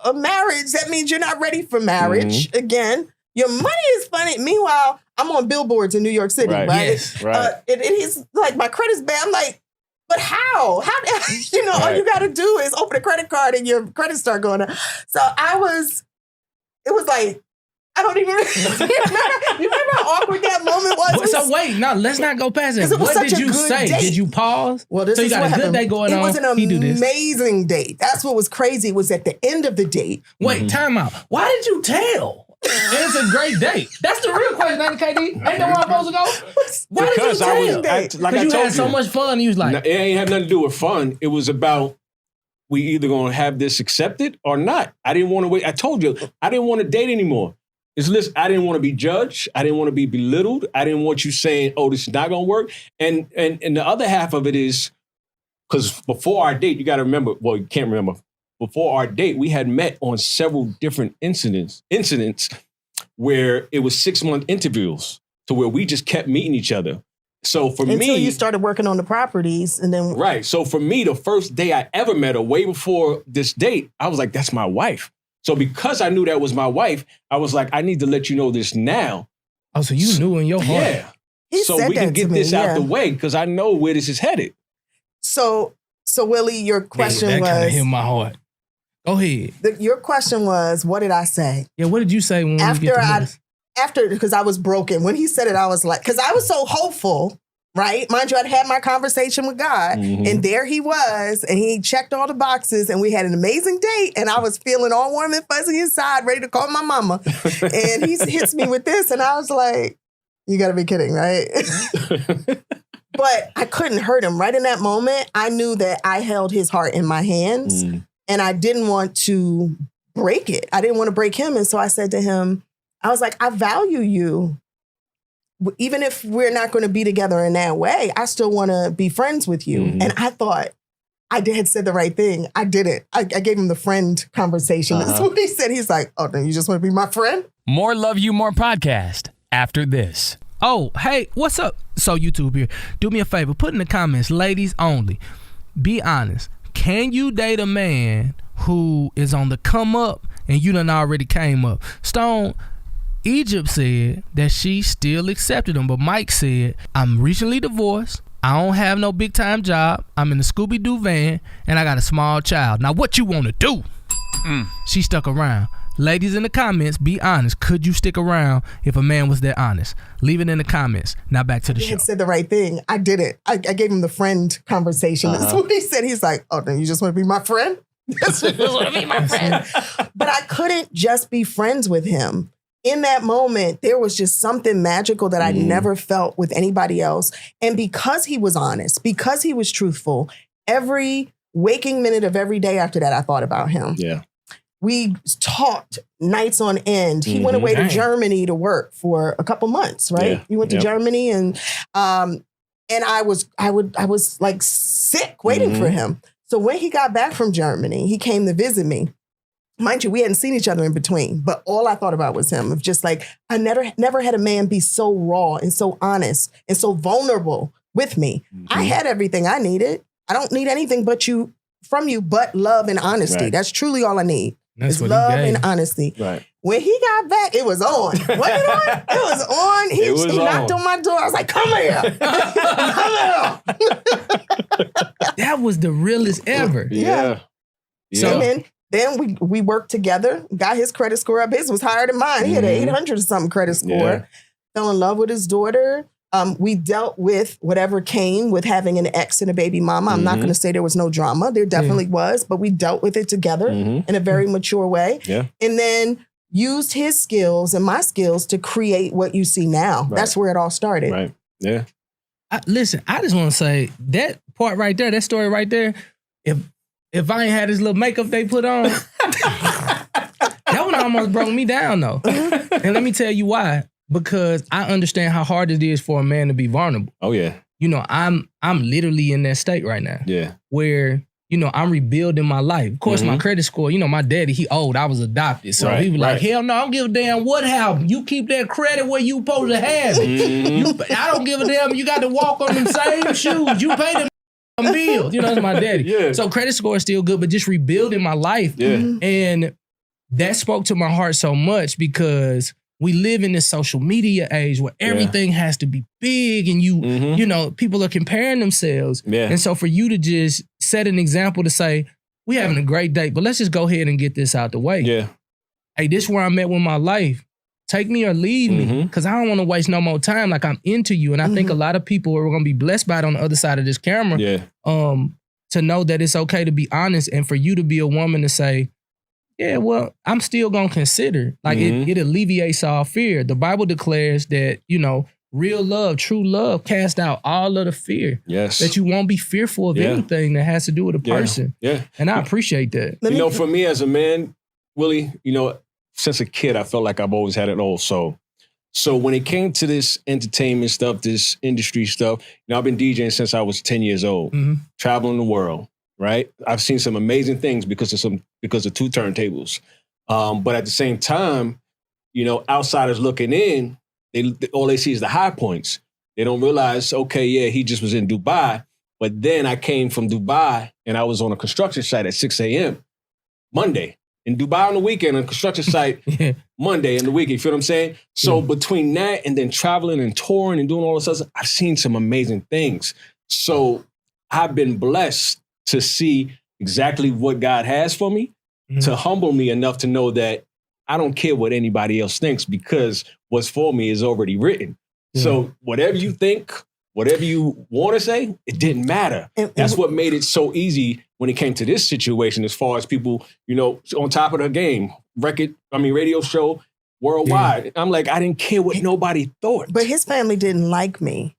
a marriage. That means you're not ready for marriage again. Your money is funny. Meanwhile, I'm on billboards in New York City, right? Yes, right. And he's like, my credit's bad. I'm like, but how? All you got to do is open a credit card and your credit start going up. So it was like, I don't even you remember how awkward that moment was? So wait, no, let's not go past it. What did you say? Date. Did you pause? Well, this so you is got what a good happened. day going on. It was an amazing date. That's what was crazy was at the end of the date. Wait, time out. Why did you tell? It's a great date. That's the real question, ain't it, KD? Ain't that where I'm supposed to go? Why did you tell? Because you had so much fun. You was like, it ain't have nothing to do with fun. It was about we either gonna have this accepted or not. I didn't want to wait. I told you I didn't want to date anymore. Listen, I didn't want to be judged. I didn't want to be belittled. I didn't want you saying, oh, this is not going to work. And the other half of it is, because before our date, you got to remember, well, you can't remember. Before our date, we had met on several different incidents where it was 6-month interviews to where we just kept meeting each other. So for Until me, you started working on the properties, and then right. So for me, the first day I ever met her, way before this date, I was like, that's my wife. So because I knew that was my wife, I was like, I need to let you know this now. Oh, so you knew in your heart. Yeah. He So said we can that get to me, this out yeah. the way because I know where this is headed. So Willie, your question that kind of hit was, my heart. Go ahead. your question was, what did I say? Yeah, what did you say when we get to this? Because I was broken. When he said it, I was like, because I was so hopeful, right? Mind you, I'd had my conversation with God, and there he was, and he checked all the boxes, and we had an amazing date, and I was feeling all warm and fuzzy inside, ready to call my mama. And he hits me with this, and I was like, you gotta be kidding, right? But I couldn't hurt him. Right in that moment, I knew that I held his heart in my hands, and I didn't want to break it. I didn't want to break him. And so I said to him, I was like, I value you. Even if we're not going to be together in that way, I still want to be friends with you. And I thought I had said the right thing. I didn't. I gave him the friend conversation. That's what he said. He's like, oh, then you just want to be my friend? More Love You More podcast after this. Oh, hey, what's up? So YouTube here, do me a favor, put in the comments, ladies only, be honest. Can you date a man who is on the come up and you done already came up? Stone, Egypt said that she still accepted him, but Mike said, I'm recently divorced. I don't have no big time job. I'm in the Scooby-Doo van and I got a small child. Now what you want to do? She stuck around. Ladies in the comments, be honest. Could you stick around if a man was that honest? Leave it in the comments. Now back to the show. He had said the right thing. I didn't. I gave him the friend conversation. That's what he said. He's like, oh, then you just want to be my friend? Just want to be my friend. But I couldn't just be friends with him. In that moment, there was just something magical that I never felt with anybody else. And because he was honest, because he was truthful, every waking minute of every day after that, I thought about him. Yeah. We talked nights on end. He went away to Germany to work for a couple months, right? Yeah. He went to Germany, and I was like sick waiting for him. So when he got back from Germany, he came to visit me. Mind you, we hadn't seen each other in between, but all I thought about was him. Of just like, I never had a man be so raw and so honest and so vulnerable with me. I had everything I needed. I don't need anything from you but love and honesty. Right. That's truly all I need. That's is what love he gave. and honesty. Right. When he got back, it was on. Wasn't it on? It was on. He knocked on my door. I was like, come here. Come here. That was the realest ever. Yeah. So then we worked together, got his credit score up. His was higher than mine. He had an 800 or something credit score. Yeah. Fell in love with his daughter. We dealt with whatever came with having an ex and a baby mama. I'm not going to say there was no drama. There definitely was, but we dealt with it together in a very mature way. Yeah. And then used his skills and my skills to create what you see now. Right. That's where it all started. Right. Yeah. Listen, I just want to say that part right there, that story right there, if I ain't had this little makeup they put on, that one almost broke me down though. And let me tell you why. Because I understand how hard it is for a man to be vulnerable. Oh yeah. You know, I'm literally in that state right now. Yeah. Where, you know, I'm rebuilding my life. Of course, my credit score, you know, my daddy, he old. I was adopted. So he was like, hell no, I don't give a damn what happened. You keep that credit where you supposed to have it. I don't give a damn. You got to walk on them same shoes. You pay them bills. You know, that's my daddy. Yeah. So credit score is still good, but just rebuilding my life. Yeah. And that spoke to my heart so much because we live in this social media age where everything has to be big and you know, people are comparing themselves. Yeah. And so for you to just set an example to say, we having a great date, but let's just go ahead and get this out the way. Yeah. Hey, this is where I'm at with my life. Take me or leave me because I don't want to waste no more time. Like I'm into you. And I think a lot of people are going to be blessed by it on the other side of this camera. Yeah. To know that it's okay to be honest and for you to be a woman to say, yeah, well, I'm still going to consider. Like it alleviates all fear. The Bible declares that, you know, real love, true love cast out all of the fear. Yes. That you won't be fearful of anything that has to do with a person. Yeah. And I appreciate that. You know, for me as a man, Willie, you know, since a kid, I felt like I've always had it all. So when it came to this entertainment stuff, this industry stuff, you know, I've been DJing since I was 10 years old, traveling the world. Right, I've seen some amazing things because of two turntables, but at the same time, you know, outsiders looking in, all they see is the high points. They don't realize, okay, yeah, he just was in Dubai. But then I came from Dubai and I was on a construction site at 6 a.m. Monday. In Dubai on the weekend, on a construction site, Monday in the weekend. You feel what I'm saying? So between that and then traveling and touring and doing all this stuff, I've seen some amazing things. So I've been blessed to see exactly what God has for me, to humble me enough to know that I don't care what anybody else thinks because what's for me is already written. So whatever you think, whatever you want to say, it didn't matter. That's what made it so easy when it came to this situation, as far as people, you know, on top of the game, radio show worldwide. Yeah. I'm like, I didn't care what nobody thought. But his family didn't like me.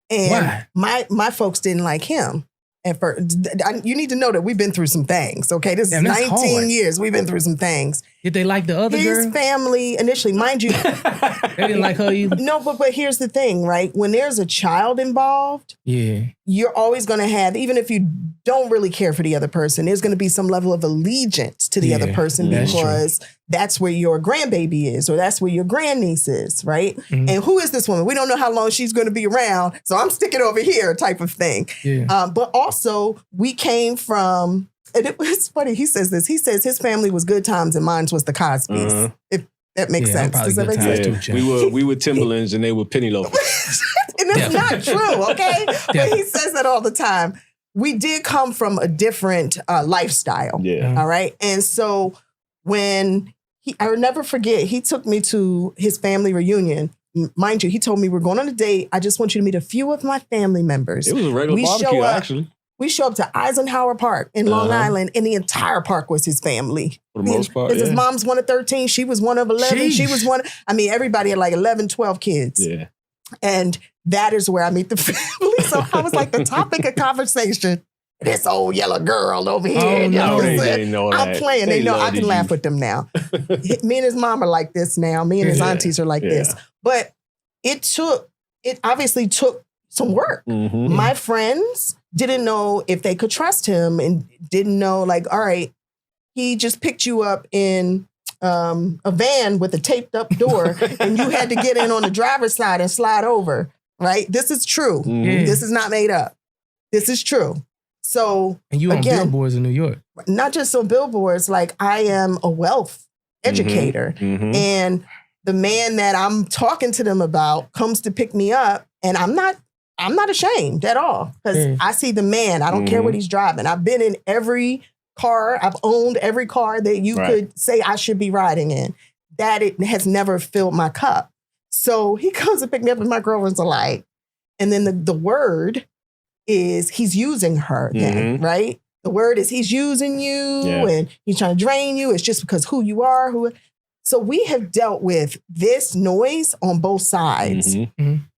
And my folks didn't like him. And you need to know that we've been through some things, okay? This is 19 years. We've been through some things. Did they like the other girl? His family, initially, mind you. They didn't like her either? No, but here's the thing, right? When there's a child involved, you're always going to have, even if you don't really care for the other person, there's going to be some level of allegiance to the other person because that's where your grandbaby is or that's where your grandniece is, right? And who is this woman? We don't know how long she's going to be around, so I'm sticking over here type of thing. But also, we came from, and it's funny, he says this, he says his family was good times and mine was the Cosbys. If that makes sense. Does that make sense? We were Timberlands and they were penny loafers. And it's not true, okay? But he says that all the time. We did come from a different lifestyle, all right? And so when I'll never forget, he took me to his family reunion. Mind you, he told me, we're going on a date. I just want you to meet a few of my family members. It was a regular barbecue, actually. We show up to Eisenhower Park in Long Island, and the entire park was his family. For the most part, his mom's one of 13. She was one of 11. Jeez. She was one. I mean, everybody had like 11, 12 kids. Yeah. And that is where I meet the family. So I was like the topic of conversation. This old yellow girl over here. Oh, no, they know that. I'm playing. They know I can laugh with them now. Me and his mom are like this now. Me and his aunties are like this. But it obviously took some work. My friends didn't know if they could trust him and didn't know, like, all right, he just picked you up in a van with a taped up door and you had to get in on the driver's side and slide over, right? This is true. This is not made up. This is true. So, and you on billboards in New York. Not just on billboards, like I am a wealth educator. And the man that I'm talking to them about comes to pick me up, and I'm not ashamed at all because I see the man. I don't care what he's driving. I've been in every car. I've owned every car that you could say I should be riding in. That it has never filled my cup. So he comes to pick me up, and my girlfriend's like, and then the word is he's using her then, right? The word is he's using you and he's trying to drain you. It's just because who you are. So we have dealt with this noise on both sides.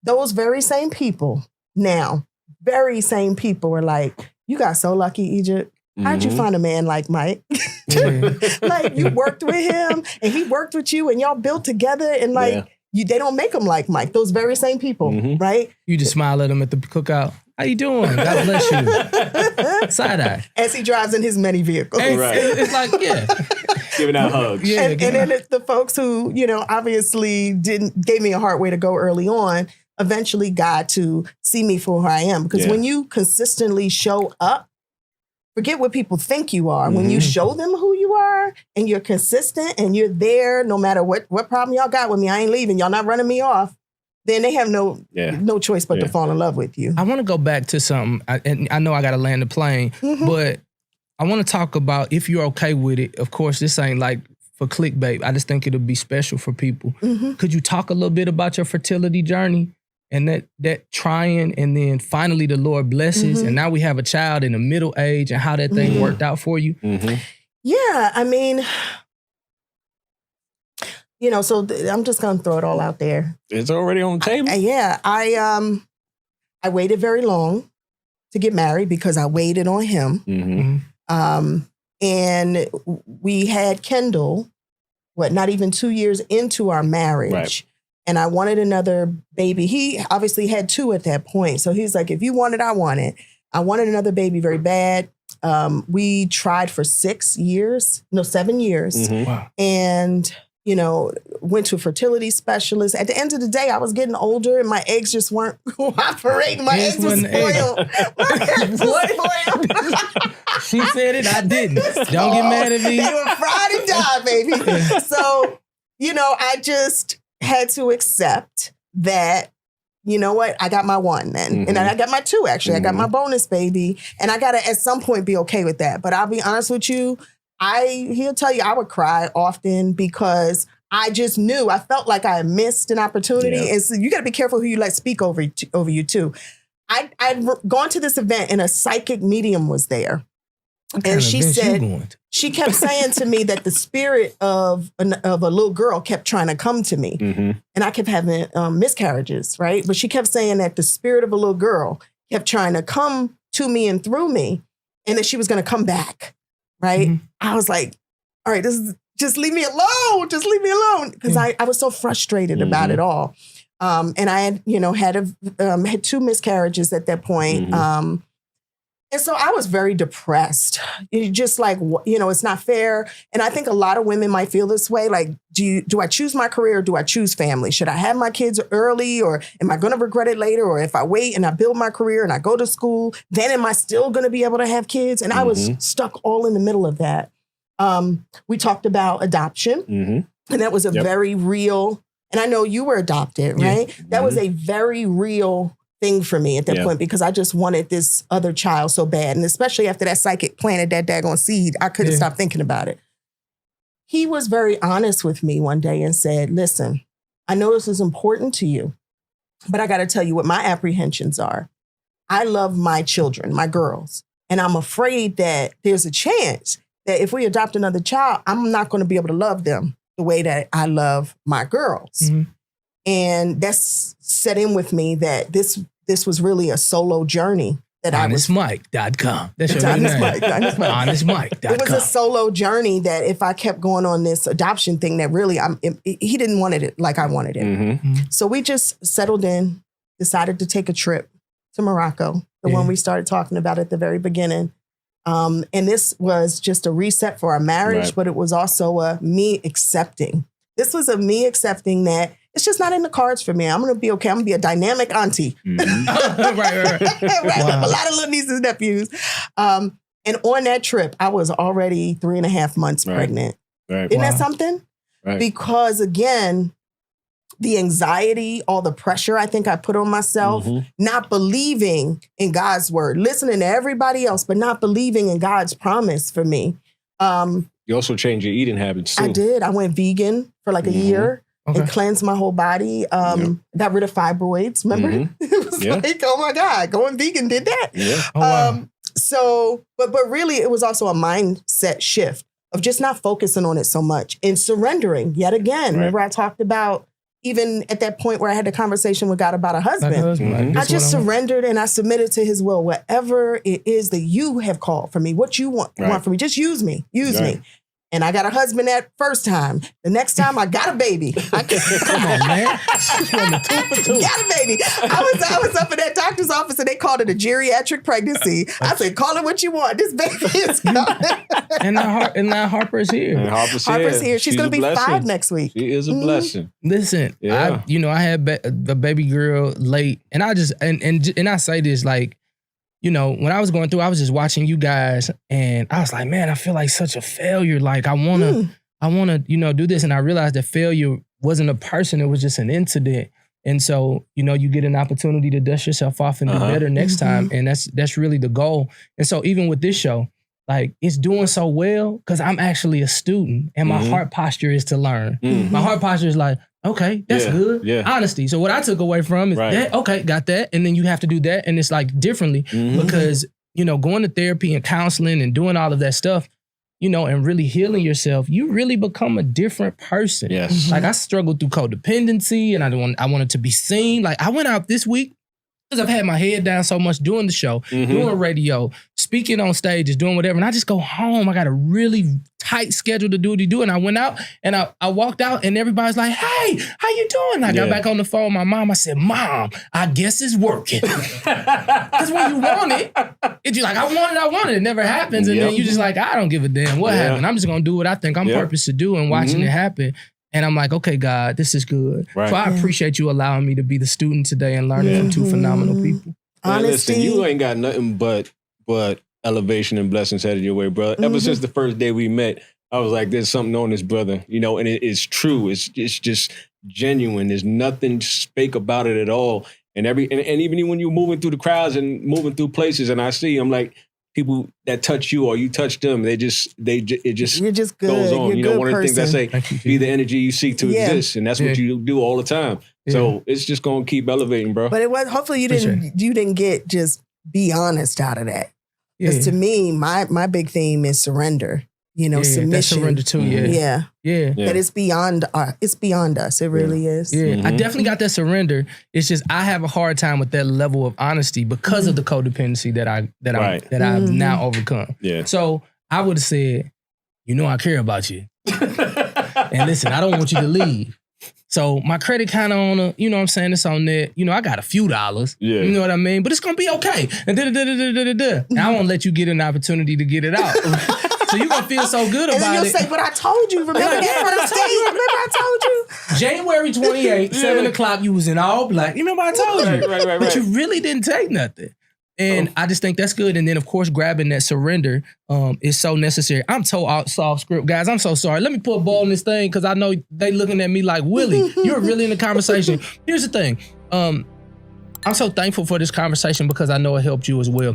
Those very same people now, very same people are like, you got so lucky, Egypt. How'd you find a man like Mike? Like you worked with him and he worked with you and y'all built together and like they don't make them like Mike. Those very same people, right? You just smile at him at the cookout. How you doing? God bless you. Side eye. As he drives in his many vehicles. It's like, giving out hugs. And then it's the folks who, obviously gave me a hard way to go early on, eventually got to see me for who I am. Because when you consistently show up, forget what people think you are. When you show them who you are and you're consistent and you're there no matter what problem y'all got with me, I ain't leaving. Y'all not running me off. Then they have no choice but to fall in love with you. I want to go back to something, and I know I got to land the plane, but I want to talk about, if you're okay with it, of course, this ain't like for clickbait. I just think it'll be special for people. Could you talk a little bit about your fertility journey and that trying, and then finally the Lord blesses, and now we have a child in the middle age and how that thing worked out for you? Yeah, I mean... so I'm just going to throw it all out there. It's already on the table. I waited very long to get married because I waited on him. And we had Kendall, not even 2 years into our marriage. Right. And I wanted another baby. He obviously had 2 at that point. So he's like, if you want it, I want it. I wanted another baby very bad. We tried for 7 years. Wow. And went to a fertility specialist. At the end of the day, I was getting older and my eggs just weren't cooperating. My eggs were spoiled. My eggs were spoiled. She said it, I didn't. Don't get mad at me. They were fried and died, baby. So, I just had to accept that, you know what, I got my one then. And I got my two, actually. I got my bonus baby. And I got to, at some point, be okay with that. But I'll be honest with you, he'll tell you I would cry often because I just knew, I felt like I had missed an opportunity. Yeah. And so you got to be careful who you let speak over you too. I'd gone to this event and a psychic medium was there. And she said, she kept saying to me that the spirit of a little girl kept trying to come to me. And I kept having miscarriages, right? But she kept saying that the spirit of a little girl kept trying to come to me and through me and that she was going to come back, right? I was like, all right, just leave me alone. Just leave me alone. Because I was so frustrated about it all. And I had, had two miscarriages at that point. And so I was very depressed. Just like, it's not fair. And I think a lot of women might feel this way. Like, do I choose my career or do I choose family? Should I have my kids early or am I going to regret it later? Or if I wait and I build my career and I go to school, then am I still going to be able to have kids? And I was stuck all in the middle of that. We talked about adoption and that was a very real, and I know you were adopted, right? That was a very real thing for me at that point because I just wanted this other child so bad. And especially after that psychic planted that daggone seed, I couldn't stop thinking about it. He was very honest with me one day and said, listen, I know this is important to you, but I got to tell you what my apprehensions are. I love my children, my girls, and I'm afraid that there's a chance that if we adopt another child, I'm not going to be able to love them the way that I love my girls. And that's set in with me that this was really a solo journey that HonestMike.com. That's your name. HonestMike.com. It was a solo journey that if I kept going on this adoption thing that really, he didn't want it like I wanted it. So we just settled in, decided to take a trip to Morocco, the one we started talking about at the very beginning. And this was just a reset for our marriage, but it was also me accepting. This was me accepting that it's just not in the cards for me. I'm going to be okay. I'm going to be a dynamic auntie. Right. Wow. A lot of little nieces and nephews. And on that trip, I was already 3.5 months pregnant. Isn't that something? Because again, the anxiety, all the pressure I think I put on myself, not believing in God's word, listening to everybody else, but not believing in God's promise for me. You also changed your eating habits too. I did. I went vegan for like a year. And cleansed my whole body. Got rid of fibroids. Remember? It was like, oh my God, going vegan did that. So, but really, it was also a mindset shift of just not focusing on it so much and surrendering yet again. Remember, I talked about even at that point where I had the conversation with God about a husband. I just surrendered and I submitted to His will. Whatever it is that you have called for me, what you want from me, just use me. Use me. And I got a husband that first time. The next time I got a baby. Come on, man. She's one of 2 for 2. Got a baby. I was up in that doctor's office and they called it a geriatric pregnancy. I said, call it what you want. This baby is coming. And now Harper's here. And Harper's here. She's going to be 5 next week. She is a blessing. Listen, I had the baby girl late, and I just and I say this like, when I was going through, I was just watching you guys and I was like, man, I feel like such a failure. Like I want to, do this. And I realized that failure wasn't a person. It was just an incident. And so, you get an opportunity to dust yourself off and do better next time. And that's really the goal. And so even with this show, like it's doing so well because I'm actually a student and my heart posture is to learn. My heart posture is like, okay, that's good. Honesty. So what I took away from is that, okay, got that. And then you have to do that. And it's like differently because, going to therapy and counseling and doing all of that stuff, and really healing yourself, you really become a different person. Yes. Like I struggled through codependency and I wanted to be seen. Like I went out this week because I've had my head down so much doing the show, doing radio, speaking on stages, doing whatever. And I just go home. I got a really tight schedule to do what you do. And I went out and I walked out and everybody's like, hey, how you doing? I got back on the phone with my mom. I said, Mom, I guess it's working. Because when you want it, it's like, I want it. It never happens. And then you just like, I don't give a damn what happened. I'm just going to do what I think I'm purposed to do and watching it happen. And I'm like, okay, God, this is good. Right. So I appreciate you allowing me to be the student today and learning from two phenomenal people. Man, Honesty. listen, you ain't got nothing but elevation and blessings headed your way, brother. Ever since the first day we met, I was like, there's something on this brother, you know, and it's true. It's just genuine. There's nothing fake about it at all. And even when you're moving through the crowds and moving through places, and I see, I'm like, people that touch you or you touch them, it just You're just good. goes on. You're You know, good one of the things I say, be the energy you seek to exist, and that's what you do all the time. So it's just gonna keep elevating, bro. But it was hopefully you didn't get just be honest out of that. Because to me, my big theme is surrender. You know, submission. That's surrender too. Yeah. That it's beyond us. It really is. Yeah, I definitely got that surrender. It's just I have a hard time with that level of honesty because of the codependency that I've now overcome. Yeah. So I would have said, you know, I care about you, and listen, I don't want you to leave. So my credit kind of on a, you know what I'm saying, it's on there. You know, I got a few dollars. Yeah. You know what I mean? But it's going to be okay. And I won't let you get an opportunity to get it out. So you're going to feel so good about it. And then you'll say, but I told you. Remember that first date? Remember I told you? January 28th, 7 o'clock, you was in all black. You remember I told you. Right. But you really didn't take nothing. And I just think that's good. And then, of course, grabbing that surrender is so necessary. I'm so off script, guys. I'm so sorry. Let me put a ball in this thing because I know they looking at me like, Willie, you're really in the conversation. Here's the thing. I'm so thankful for this conversation because I know it helped you as well.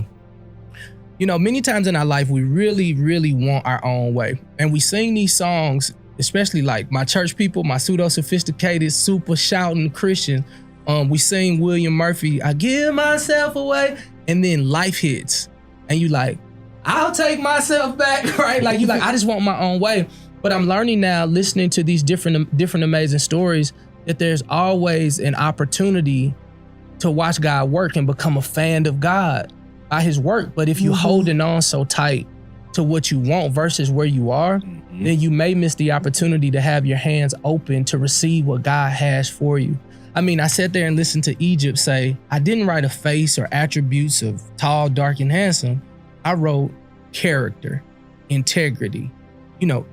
You know, many times in our life, we really, really want our own way. And we sing these songs, especially like my church people, my pseudo-sophisticated, super shouting Christians. We sing William Murphy, I give myself away. And then life hits and you like, I'll take myself back, right? Like you like, I just want my own way. But I'm learning now, listening to these different amazing stories, that there's always an opportunity to watch God work and become a fan of God by his work. But if you're holding on so tight to what you want versus where you are, then you may miss the opportunity to have your hands open to receive what God has for you. I mean, I sat there and listened to Egypt say, I didn't write a face or attributes of tall, dark, and handsome. I wrote character, integrity, you know,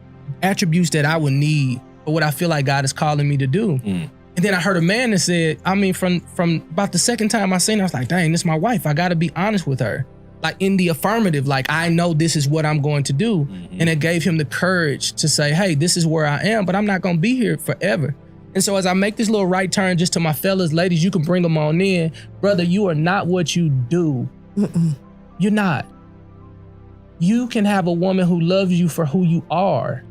attributes that I would need for what I feel like God is calling me to do. And then I heard a man that said, I mean, from about the second time I seen her, I was like, dang, this is my wife. I got to be honest with her. Like in the affirmative, like I know this is what I'm going to do. And it gave him the courage to say, hey, this is where I am, but I'm not going to be here forever. And so as I make this little right turn just to my fellas, ladies, you can bring them on in. Brother, you are not what you do. You're not. You can have a woman who loves you for who you are.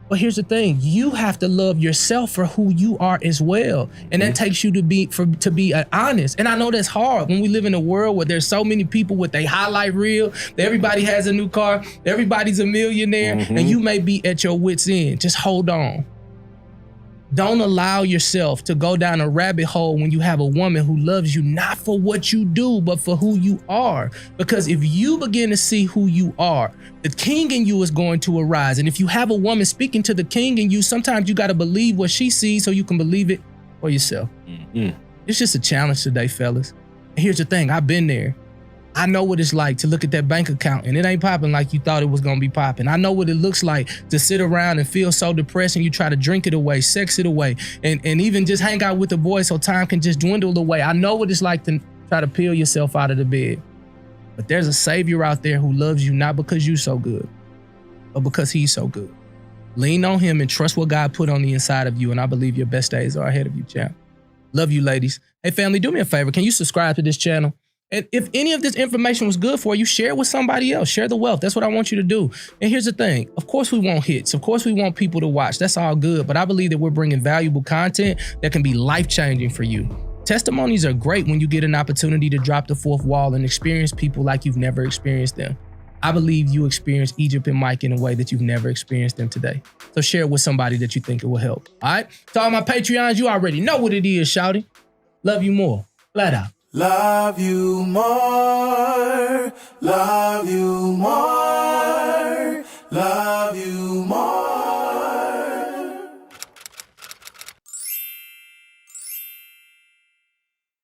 But here's the thing, you have to love yourself for who you are as well. And that takes you to be honest. And I know that's hard when we live in a world where there's so many people with a highlight reel, everybody has a new car, everybody's a millionaire, and you may be at your wit's end. Just hold on. Don't allow yourself to go down a rabbit hole when you have a woman who loves you not for what you do, but for who you are. Because if you begin to see who you are, the king in you is going to arise. And if you have a woman speaking to the king in you, sometimes you got to believe what she sees so you can believe it for yourself. It's just a challenge today, fellas. And here's the thing, I've been there. I know what it's like to look at that bank account and it ain't popping like you thought it was gonna be popping. I know what it looks like to sit around and feel so depressed and you try to drink it away, sex it away, and even just hang out with the boys so time can just dwindle away. I know what it's like to try to peel yourself out of the bed. But there's a savior out there who loves you not because you're so good, but because he's so good. Lean on him and trust what God put on the inside of you, and I believe your best days are ahead of you, champ. Love you, ladies. Hey, family, do me a favor. Can you subscribe to this channel? And if any of this information was good for you, share it with somebody else. Share the wealth. That's what I want you to do. And here's the thing. Of course, we want hits. Of course, we want people to watch. That's all good. But I believe that we're bringing valuable content that can be life-changing for you. Testimonies are great when you get an opportunity to drop the fourth wall and experience people like you've never experienced them. I believe you experienced Egypt and Mike in a way that you've never experienced them today. So share it with somebody that you think it will help. All right? To all my Patreons, you already know what it is, shouty. Love you more. Flat out. Love you more, love you more.